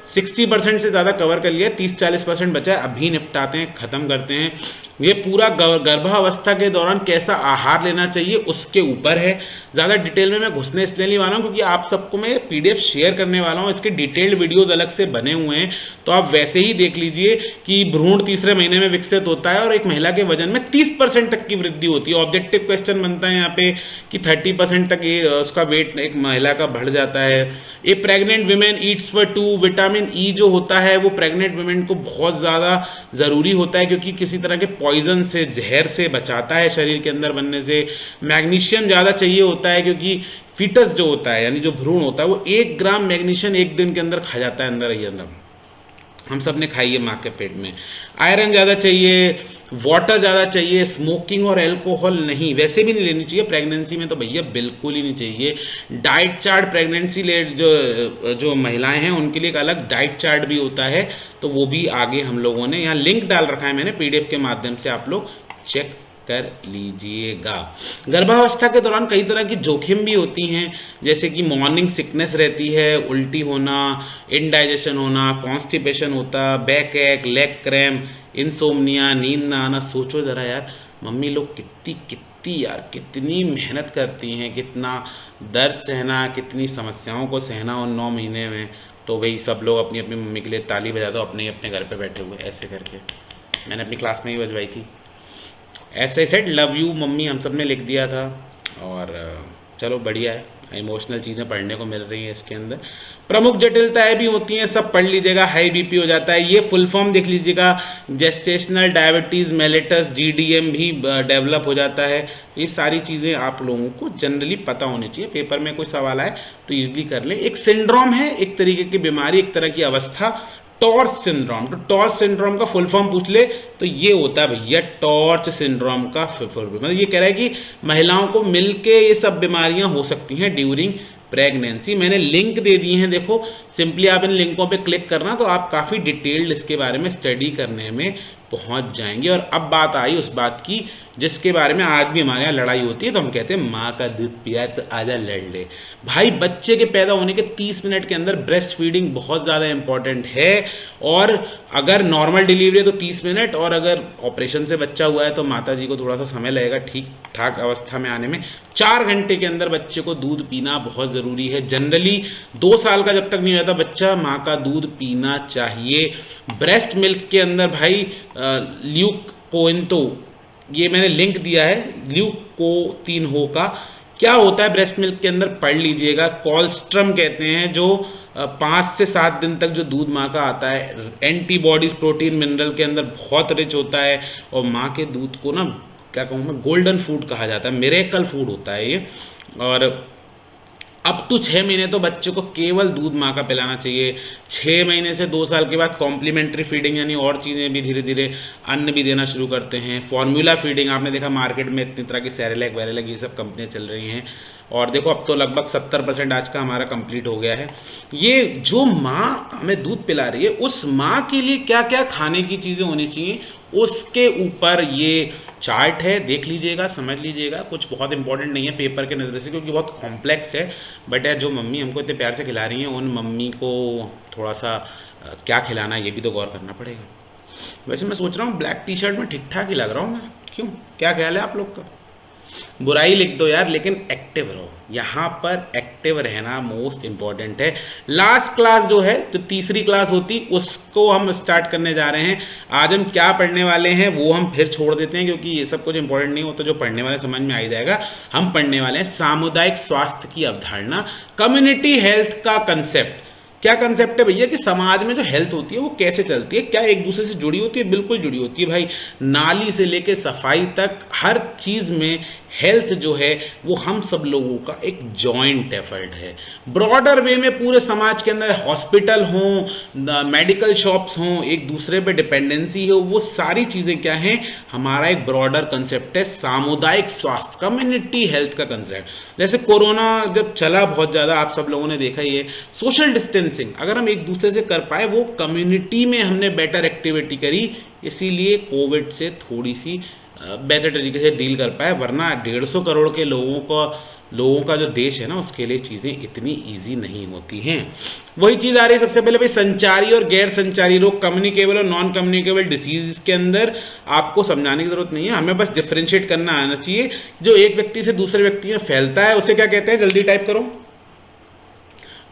60% से ज़्यादा कवर कर लिया, 30-40% बचा है, अभी निपटाते हैं, ख़त्म करते हैं। ये पूरा गर्भावस्था के दौरान कैसा आहार लेना चाहिए उसके ऊपर है। ज़्यादा डिटेल में मैं घुसने इसलिए नहीं वाला हूँ क्योंकि आप सबको मैं PDF शेयर करने वाला हूँ, इसके डिटेल्ड वीडियोज़ अलग से बने हुए हैं, तो आप वैसे ही देख लीजिए कि भ्रूण तीसरे महीने में विकसित होता है और एक महिला के वजन में 30% तक की वृद्धि होती है। ऑब्जेक्टिव क्वेश्चन बनता है यहाँ पे कि 30% तक ये उसका वेट एक महिला का बढ़ जाता है। A pregnant women eats for 2, vitamin E जो होता है वो प्रेग्नेंट वीमेन को बहुत ज़्यादा ज़रूरी होता है क्योंकि किसी तरह के पॉइजन से, जहर से बचाता है शरीर के अंदर बनने से। मैग्नीशियम ज़्यादा चाहिए होता है क्योंकि फीटस जो होता है यानी जो भ्रूण होता है वो 1 ग्राम मैग्नीशियम 1 दिन के अंदर खा जाता है अंदर ही अंदर, हम सब ने खाई है माँ के पेट में। आयरन ज़्यादा चाहिए, वाटर ज़्यादा चाहिए, स्मोकिंग और एल्कोहल नहीं, वैसे भी नहीं लेनी चाहिए प्रेगनेंसी में, तो भैया बिल्कुल ही नहीं चाहिए। डाइट चार्ट प्रेगनेंसी ले जो महिलाएं हैं उनके लिए एक अलग डाइट चार्ट भी होता है, तो वो भी आगे हम लोगों ने यहाँ लिंक डाल रखा है मैंने PDF के माध्यम से, आप लोग चेक कर लीजिएगा। गर्भावस्था के दौरान कई तरह की जोखिम भी होती हैं, जैसे कि मॉर्निंग सिकनेस रहती है, उल्टी होना, इनडाइजेशन होना, कॉन्स्टिपेशन होता, बैक एक, लेग क्रैम्प, इंसोम्निया, नींद ना आना। सोचो ज़रा यार, मम्मी लोग कितनी कितनी यार कितनी मेहनत करती हैं, कितना दर्द सहना, कितनी समस्याओं को सहना उन 9 महीने में। तो भाई सब लोग अपनी अपनी मम्मी के लिए ताली बजा दो, अपने अपने घर पे बैठे हुए ऐसे करके। मैंने अपनी क्लास में ही बजवाई थी। ऐसे सेड लव यू मम्मी हम सब ने लिख दिया था। और चलो बढ़िया है, इमोशनल चीज़ें पढ़ने को मिल रही हैं इसके अंदर। प्रमुख जटिलताएं भी होती हैं, सब पढ़ लीजिएगा। हाई बीपी हो जाता है, ये फुल फॉर्म देख लीजिएगा। जेस्टेशनल डायबिटीज़ मेलिटस जीडीएम भी डेवलप हो जाता है। ये सारी चीज़ें आप लोगों को जनरली पता होनी चाहिए, पेपर में कोई सवाल आए तो ईजिली कर ले। एक सिंड्रोम है, एक तरीके की बीमारी, एक तरह की अवस्था, टॉर्च सिंड्रोम। तो टॉर्च सिंड्रोम का फुल फॉर्म पूछ ले तो ये होता है भैया टॉर्च सिंड्रोम का फुल, मतलब ये कह रहा है कि महिलाओं को मिलके ये सब बीमारियां हो सकती हैं ड्यूरिंग प्रेगनेंसी। मैंने लिंक दे दिए हैं, देखो सिंपली आप इन लिंकों पे क्लिक करना तो आप काफ़ी डिटेल्ड इसके बारे में स्टडी करने में पहुंच जाएंगे। और अब बात आई उस बात की जिसके बारे में आज भी हमारे यहाँ लड़ाई होती है, तो हम कहते हैं माँ का दूध पिया तो आजा लड़ ले। भाई बच्चे के पैदा होने के 30 मिनट के अंदर ब्रेस्ट फीडिंग बहुत ज़्यादा इंपॉर्टेंट है। और अगर नॉर्मल डिलीवरी है तो 30 मिनट, और अगर ऑपरेशन से बच्चा हुआ है तो माता जी को थोड़ा सा समय लगेगा ठीक ठाक अवस्था में आने में। 4 घंटे के अंदर बच्चे को दूध पीना बहुत ज़रूरी है। जनरली 2 साल का जब तक नहीं होता बच्चा, माँ का दूध पीना चाहिए। ब्रेस्ट मिल्क के अंदर भाई ल्यूकोइंटो, ये मैंने लिंक दिया है, ल्यूकोटिनहो का क्या होता है ब्रेस्ट मिल्क के अंदर पढ़ लीजिएगा। कोलेस्ट्रम कहते हैं, जो 5 से 7 दिन तक जो दूध माँ का आता है, एंटीबॉडीज प्रोटीन मिनरल के अंदर बहुत रिच होता है। और माँ के दूध को ना क्या कहूँ मैं, गोल्डन फूड कहा जाता है, मिरेकल फूड होता है ये। और अप टू 6 महीने तो बच्चे को केवल दूध माँ का पिलाना चाहिए। 6 महीने से 2 साल के बाद कॉम्प्लीमेंट्री फीडिंग यानी और चीज़ें भी धीरे धीरे अन्न भी देना शुरू करते हैं। फॉर्मूला फीडिंग आपने देखा मार्केट में इतनी तरह की सेरेलैक वेरेलैक ये सब कंपनियाँ चल रही हैं। और देखो अब तो लगभग 70% आज का हमारा कंप्लीट हो गया है। ये जो माँ हमें दूध पिला रही है उस माँ के लिए क्या क्या खाने की चीज़ें होनी चाहिए उसके ऊपर ये चार्ट है, देख लीजिएगा, समझ लीजिएगा। कुछ बहुत इंपॉर्टेंट नहीं है पेपर के नज़र से क्योंकि बहुत कॉम्प्लेक्स है, बट यार जो मम्मी हमको इतने प्यार से खिला रही हैं उन मम्मी को थोड़ा सा क्या खिलाना है ये भी तो गौर करना पड़ेगा। वैसे मैं सोच रहा हूँ ब्लैक टी शर्ट में ठीक ठाक ही लग रहा हूँ मैं, क्यों, क्या ख्याल है आप लोग का? बुराई लिख दो यार, लेकिन एक्टिव रहो। यहाँ पर एक्टिव रहना मोस्ट इंपॉर्टेंट है। लास्ट क्लास जो है, जो तीसरी क्लास होती, उसको हम स्टार्ट करने जा रहे हैं। आज हम क्या पढ़ने वाले हैं वो हम फिर छोड़ देते हैं क्योंकि ये सब कुछ इंपॉर्टेंट नहीं होता, जो पढ़ने वाले समझ में आ ही जाएगा। हम पढ़ने वाले हैं सामुदायिक स्वास्थ्य की अवधारणा, कम्युनिटी हेल्थ का कंसेप्ट। क्या कंसेप्ट है भैया कि समाज में जो हेल्थ होती है वो कैसे चलती है, क्या एक दूसरे से जुड़ी होती है? बिल्कुल जुड़ी होती है भाई। नाली से लेके सफाई तक हर चीज़ में हेल्थ जो है वो हम सब लोगों का एक जॉइंट एफर्ट है। ब्रॉडर वे में पूरे समाज के अंदर हॉस्पिटल हों, मेडिकल शॉप्स हों, एक दूसरे पे डिपेंडेंसी हो, वो सारी चीज़ें क्या हैं, हमारा एक ब्रॉडर कंसेप्ट है सामुदायिक स्वास्थ्य, कम्युनिटी हेल्थ का कंसेप्ट। जैसे कोरोना जब चला बहुत ज़्यादा, आप सब लोगों ने देखा ही है, सोशल डिस्टेंसिंग अगर हम एक दूसरे से कर पाए, वो कम्युनिटी में हमने बेटर एक्टिविटी करी, इसीलिए कोविड से थोड़ी सी बेहतर तरीके से डील कर पाए। वरना 150 करोड़ के लोगों का जो देश है ना, उसके लिए चीज़ें इतनी इजी नहीं होती हैं। वही चीज़ आ रही है सबसे पहले भाई, संचारी और गैर संचारी रोग, कम्युनिकेबल और नॉन कम्युनिकेबल डिसीज के अंदर आपको समझाने की जरूरत नहीं है, हमें बस डिफ्रेंशिएट करना आना चाहिए। जो एक व्यक्ति से दूसरे व्यक्ति में फैलता है उसे क्या कहते हैं, जल्दी टाइप करो।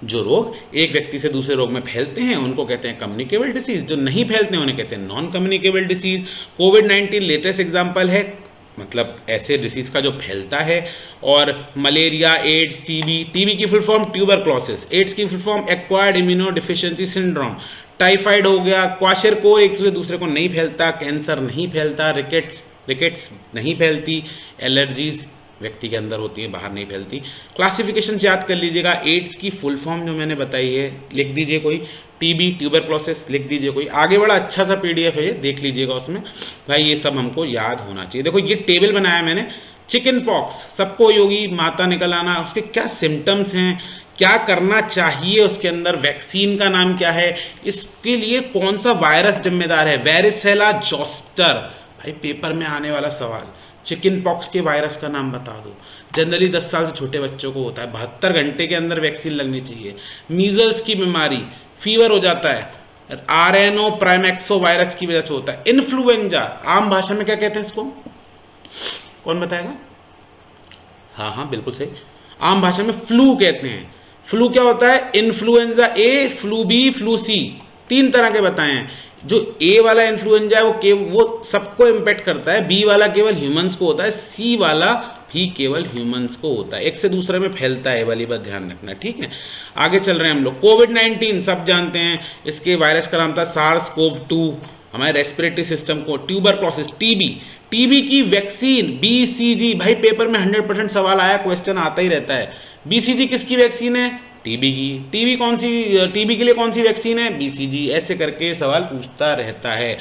जो रोग एक व्यक्ति से दूसरे रोग में फैलते हैं उनको कहते हैं कम्युनिकेबल डिसीज, जो नहीं फैलते हैं उन्हें कहते हैं नॉन कम्युनिकेबल डिसीज। कोविड-19 लेटेस्ट एग्जांपल है, मतलब ऐसे डिसीज का जो फैलता है। और मलेरिया, एड्स, टीबी की फुल फॉर्म ट्यूबरक्लोसिस, एड्स की full form acquired immuno deficiency syndrome, typhoid हो गया, क्वाशरकोर एक दूसरे को नहीं फैलता, कैंसर नहीं फैलता, रिकेट्स नहीं फैलती, एलर्जीज व्यक्ति के अंदर होती है, बाहर नहीं फैलती। क्लासिफिकेशन याद कर लीजिएगा। एड्स की फुल फॉर्म जो मैंने बताई है लिख दीजिए कोई, टीबी, ट्यूबरक्लोसिस लिख दीजिए कोई। आगे बड़ा अच्छा सा पीडीएफ है ये, देख लीजिएगा उसमें भाई, ये सब हमको याद होना चाहिए। देखो ये टेबल बनाया मैंने, चिकन पॉक्स सबको होगी, माता निकल आना, उसके क्या सिम्टम्स हैं, क्या करना चाहिए, उसके अंदर वैक्सीन का नाम क्या है, इसके लिए कौन सा वायरस जिम्मेदार है, वेरिसेला जोस्टर, भाई पेपर में आने वाला सवाल। चिकन पॉक्स के वायरस का नाम बता दो। जनरली 10 साल से छोटे बच्चों को होता है, 72 घंटे के अंदर वैक्सीन लगनी चाहिए। मीजल्स की बीमारी, फीवर हो जाता है, आरएनओ प्राइमेक्सो वायरस की वजह से होता है। इन्फ्लुएंजा, आम भाषा में क्या कहते हैं इसको, कौन बताएगा? हाँ हाँ बिल्कुल सही, आम भाषा में फ्लू कहते हैं। फ्लू क्या होता है? Influenza A, flu B, flu C, 3 तरह के बताए हैं। जो ए वाला इन्फ्लुएंजा है वो सबको इम्पेक्ट करता है, बी वाला केवल ह्यूमंस को होता है, सी वाला भी केवल ह्यूमंस को होता है, एक से दूसरे में फैलता है, वाली बात ध्यान रखना, ठीक है। आगे चल रहे हैं हम लोग। कोविड-19 सब जानते हैं, इसके वायरस का नाम था SARS-CoV-2, हमारे रेस्पिरेटरी सिस्टम को। ट्यूबरक्लोसिस, टीबी की वैक्सीन BCG, भाई पेपर में 100% सवाल आया, क्वेश्चन आता ही रहता है। BCG किसकी वैक्सीन है? टीबी की। टीबी के लिए कौन सी वैक्सीन है? BCG। ऐसे करके सवाल पूछता रहता है।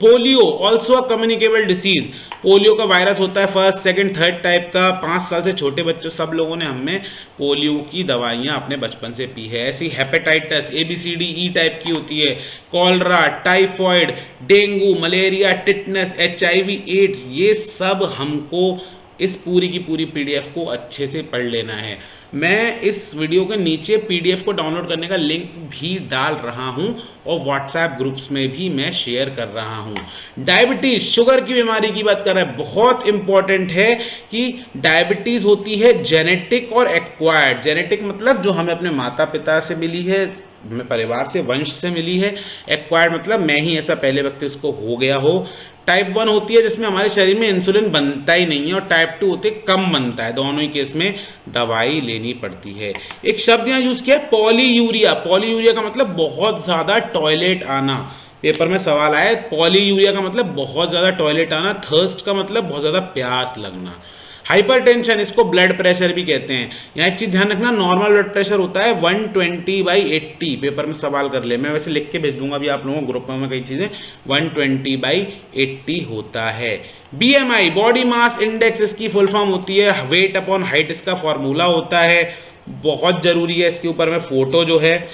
Polio also a communicable disease, polio का वायरस होता है 1st, 2nd, 3rd टाइप का। 5 साल से छोटे बच्चों सब लोगों ने हमें पोलियो की दवाइयाँ अपने बचपन से पी है। ऐसी हेपेटाइटिस ABCDE टाइप की होती है, cholera, typhoid, dengue, malaria, tetanus, HIV, AIDS, ये सब हमको इस पूरी की पूरी PDF को अच्छे से पढ़ लेना है। मैं इस वीडियो के नीचे PDF को डाउनलोड करने का लिंक भी डाल रहा हूं और WhatsApp ग्रुप्स में भी मैं शेयर कर रहा हूं। डायबिटीज, शुगर की बीमारी की बात कर रहे हैं, बहुत इंपॉर्टेंट है कि डायबिटीज होती है जेनेटिक और एक्वायर्ड। जेनेटिक मतलब जो हमें अपने माता पिता से मिली है, हमें परिवार से, वंश से मिली है। एक्वायर्ड मतलब मैं ही ऐसा पहले व्यक्ति उसको हो गया हो। टाइप 1 होती है जिसमें हमारे शरीर में इंसुलिन बनता ही नहीं है, और टाइप 2 होते कम बनता है, दोनों ही केस में दवाई लेनी पड़ती है। एक शब्द यहाँ यूज किया है, पॉलीयूरिया। पॉलीयूरिया का मतलब बहुत ज्यादा टॉयलेट आना, पेपर में सवाल आया। पॉलीयूरिया का मतलब बहुत ज्यादा टॉयलेट आना। थर्स्ट का मतलब बहुत ज्यादा प्यास लगना। हाइपरटेंशन, इसको ब्लड प्रेशर भी कहते हैं। यहाँ एक चीज ध्यान रखना, नॉर्मल ब्लड प्रेशर होता है 120/80, पेपर में सवाल कर ले, मैं वैसे लिख के भेज दूंगा अभी आप लोगों को ग्रुप में कई चीजें। 120/80 होता है। BMI, बॉडी मास इंडेक्स, इसकी फुल फॉर्म होती है वेट अपॉन हाइट, इसका फॉर्मूला होता है, बहुत जरूरी है। इसके ऊपर मैं फोटो जो है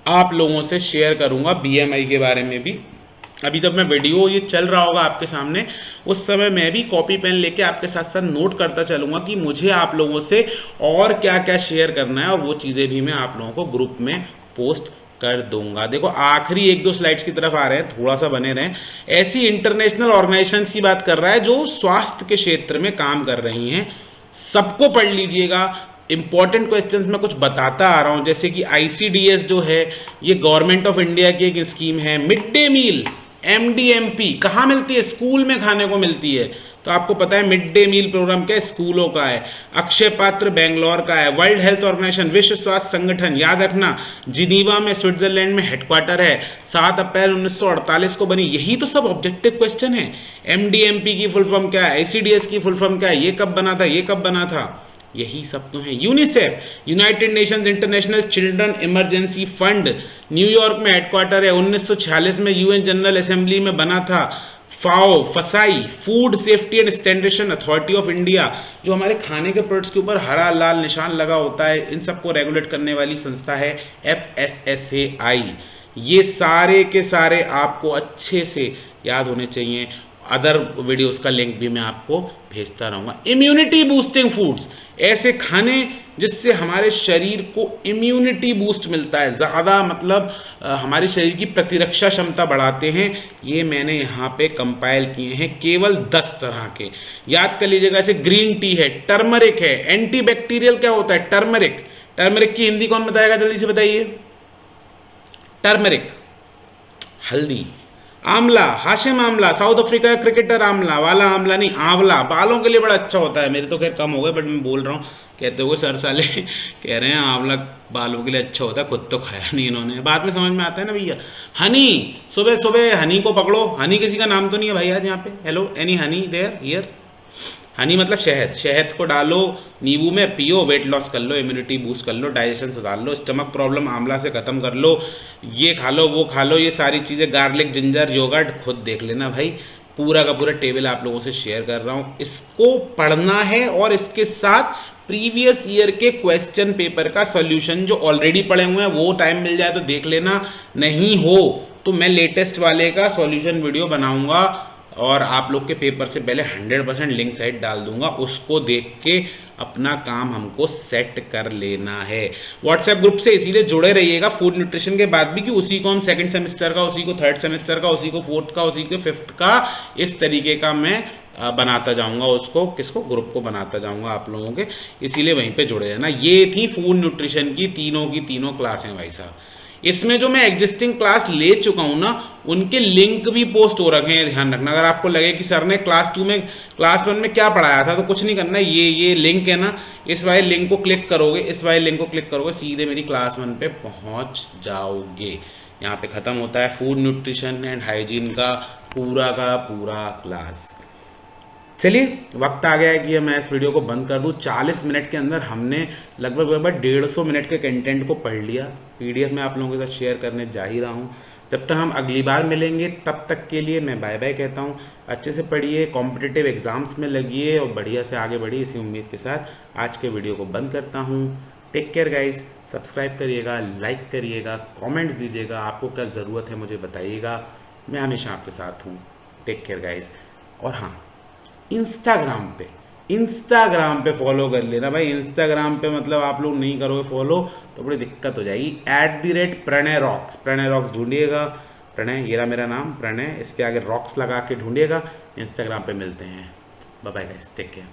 आप लोगों से शेयर करूंगा BMI के बारे में भी। अभी जब मैं वीडियो ये चल रहा होगा आपके सामने, उस समय मैं भी कॉपी पेन लेके आपके साथ साथ नोट करता चलूंगा कि मुझे आप लोगों से और क्या क्या शेयर करना है, और वो चीज़ें भी मैं आप लोगों को ग्रुप में पोस्ट कर दूंगा। देखो आखिरी 1-2 स्लाइड्स की तरफ आ रहे हैं, थोड़ा सा बने रहें। ऐसी इंटरनेशनल ऑर्गेनाइजेशंस की बात कर रहा है जो स्वास्थ्य के क्षेत्र में काम कर रही हैं, सबको पढ़ लीजिएगा। इंपॉर्टेंट क्वेश्चंस मैं कुछ बताता आ रहा हूं, जैसे कि ICDS जो है, ये गवर्नमेंट ऑफ इंडिया की एक स्कीम है। मिड डे मील MDMP कहाँ मिलती है? स्कूल में खाने को मिलती है, तो आपको पता है मिड डे मील प्रोग्राम क्या है? स्कूलों का है। अक्षय पात्र बेंगलोर का है। वर्ल्ड हेल्थ ऑर्गेनाइजेशन, विश्व स्वास्थ्य संगठन, याद रखना जिनीवा में स्विट्जरलैंड में हेडक्वार्टर है, 7 अप्रैल 1948 को बनी। यही तो सब ऑब्जेक्टिव क्वेश्चन है। MDMP की फुल फॉर्म क्या है? ICDS की फुल फॉर्म क्या है? ये कब बना था, ये कब बना था? यही सब तो है। UNICEF, United Nations international children emergency fund, New York में हेडक्वार्टर है, 1946 में UN जनरल असेंबली में बना था। फाओ, FSSAI, food safety and standardization authority of India, जो हमारे खाने के प्रोडक्ट्स के ऊपर हरा लाल निशान लगा होता है, इन सबको रेगुलेट करने वाली संस्था है FSSAI। ये सारे के सारे आपको अच्छे से याद होने चाहिए। अदर वीडियोस का लिंक भी मैं आपको भेजता रहूँगा। इम्यूनिटी बूस्टिंग फूड्स, ऐसे खाने जिससे हमारे शरीर को इम्यूनिटी बूस्ट मिलता है, ज़्यादा मतलब हमारे शरीर की प्रतिरक्षा क्षमता बढ़ाते हैं। ये मैंने यहाँ पे कंपाइल किए हैं, केवल 10 तरह के, याद कर लीजिएगा। ऐसे ग्रीन टी है, टर्मरिक है, एंटीबैक्टीरियल क्या होता है? टर्मरिक। टर्मरिक की हिंदी कौन बताएगा, जल्दी से बताइए? टर्मरिक, हल्दी। आंवला, हाशिम आंवला, साउथ अफ्रीका का क्रिकेटर आंवला, वाला आंवला नहीं, आंवला, बालों के लिए बड़ा अच्छा होता है। मेरे तो खैर कम हो गए, बट मैं बोल रहा हूँ, कहते हुए सर साले कह रहे हैं आंवला बालों के लिए अच्छा होता है, खुद तो खाया नहीं इन्होंने, बाद में समझ में आता है ना भैया। हनी, सुबह सुबह हनी को पकड़ो। हनी किसी का नाम तो नहीं है भाई आज यहाँ पे? Hello, any honey there here? Honey मतलब शहद। शहद को डालो नींबू में, पियो, वेट लॉस कर लो, इम्यूनिटी बूस्ट कर लो, डाइजेशन सुधार लो, स्टमक प्रॉब्लम आंवला से खत्म कर लो, ये खा लो, वो खा लो, ये सारी चीज़ें, गार्लिक, जिंजर, योगर्ट, खुद देख लेना भाई। पूरा का पूरा टेबल आप लोगों से शेयर कर रहा हूँ, इसको पढ़ना है, और इसके साथ प्रीवियस ईयर के क्वेश्चन पेपर का सोल्यूशन जो ऑलरेडी पढ़े हुए हैं वो टाइम मिल जाए तो देख लेना, नहीं हो तो मैं लेटेस्ट वाले का सॉल्यूशन वीडियो बनाऊंगा और आप लोग के पेपर से पहले 100% लिंक साइट डाल दूंगा, उसको देख के अपना काम हमको सेट कर लेना है। व्हाट्सएप ग्रुप से इसीलिए जुड़े रहिएगा फूड न्यूट्रिशन के बाद भी, कि उसी को हम सेकंड सेमेस्टर का, उसी को थर्ड सेमेस्टर का, उसी को फोर्थ का, उसी को फिफ्थ का, इस तरीके का मैं बनाता जाऊंगा उसको, किसको, ग्रुप को बनाता जाऊंगा आप लोगों के, इसीलिए वहीं पे जुड़े रहना। ये थी फूड न्यूट्रिशन की तीनों क्लासें भाई साहब। इसमें जो मैं एग्जिस्टिंग क्लास ले चुका हूं ना, उनके लिंक भी पोस्ट हो रखे हैं, ध्यान रखना। अगर आपको लगे कि सर ने क्लास 2 में, क्लास 1 में क्या पढ़ाया था, तो कुछ नहीं करना, ये लिंक है ना, इस वाले लिंक को क्लिक करोगे, इस वाले लिंक को क्लिक करोगे, सीधे मेरी क्लास 1 पे पहुंच जाओगे। यहाँ पे खत्म होता है फूड न्यूट्रिशन एंड हाइजीन का पूरा क्लास। चलिए, वक्त आ गया है कि मैं इस वीडियो को बंद कर दूं। 40 मिनट के अंदर हमने लगभग 150 मिनट के कंटेंट को पढ़ लिया। पीडीएफ में आप लोगों के साथ शेयर करने जा ही रहा हूं। जब तक हम अगली बार मिलेंगे, तब तक के लिए मैं बाय बाय कहता हूं। अच्छे से पढ़िए, कॉम्पिटिटिव एग्जाम्स में लगिए और बढ़िया से आगे बढ़िए, इसी उम्मीद के साथ आज के वीडियो को बंद करता हूँ। टेक केयर गाइस, सब्सक्राइब करिएगा, लाइक करिएगा, कॉमेंट्स दीजिएगा, आपको क्या ज़रूरत है मुझे बताइएगा, मैं हमेशा आपके साथ हूँ। Take care guys. और हाँ, इंस्टाग्राम पे फॉलो कर लेना भाई। इंस्टाग्राम पे मतलब आप लोग नहीं करोगे फॉलो तो बड़ी दिक्कत हो जाएगी। @प्रणय रॉक्स ढूंढिएगा। प्रणय, ये रहा मेरा नाम प्रणय, इसके आगे रॉक्स लगा के ढूंढिएगा। इंस्टाग्राम पे मिलते हैं। Bye bye guys, take care.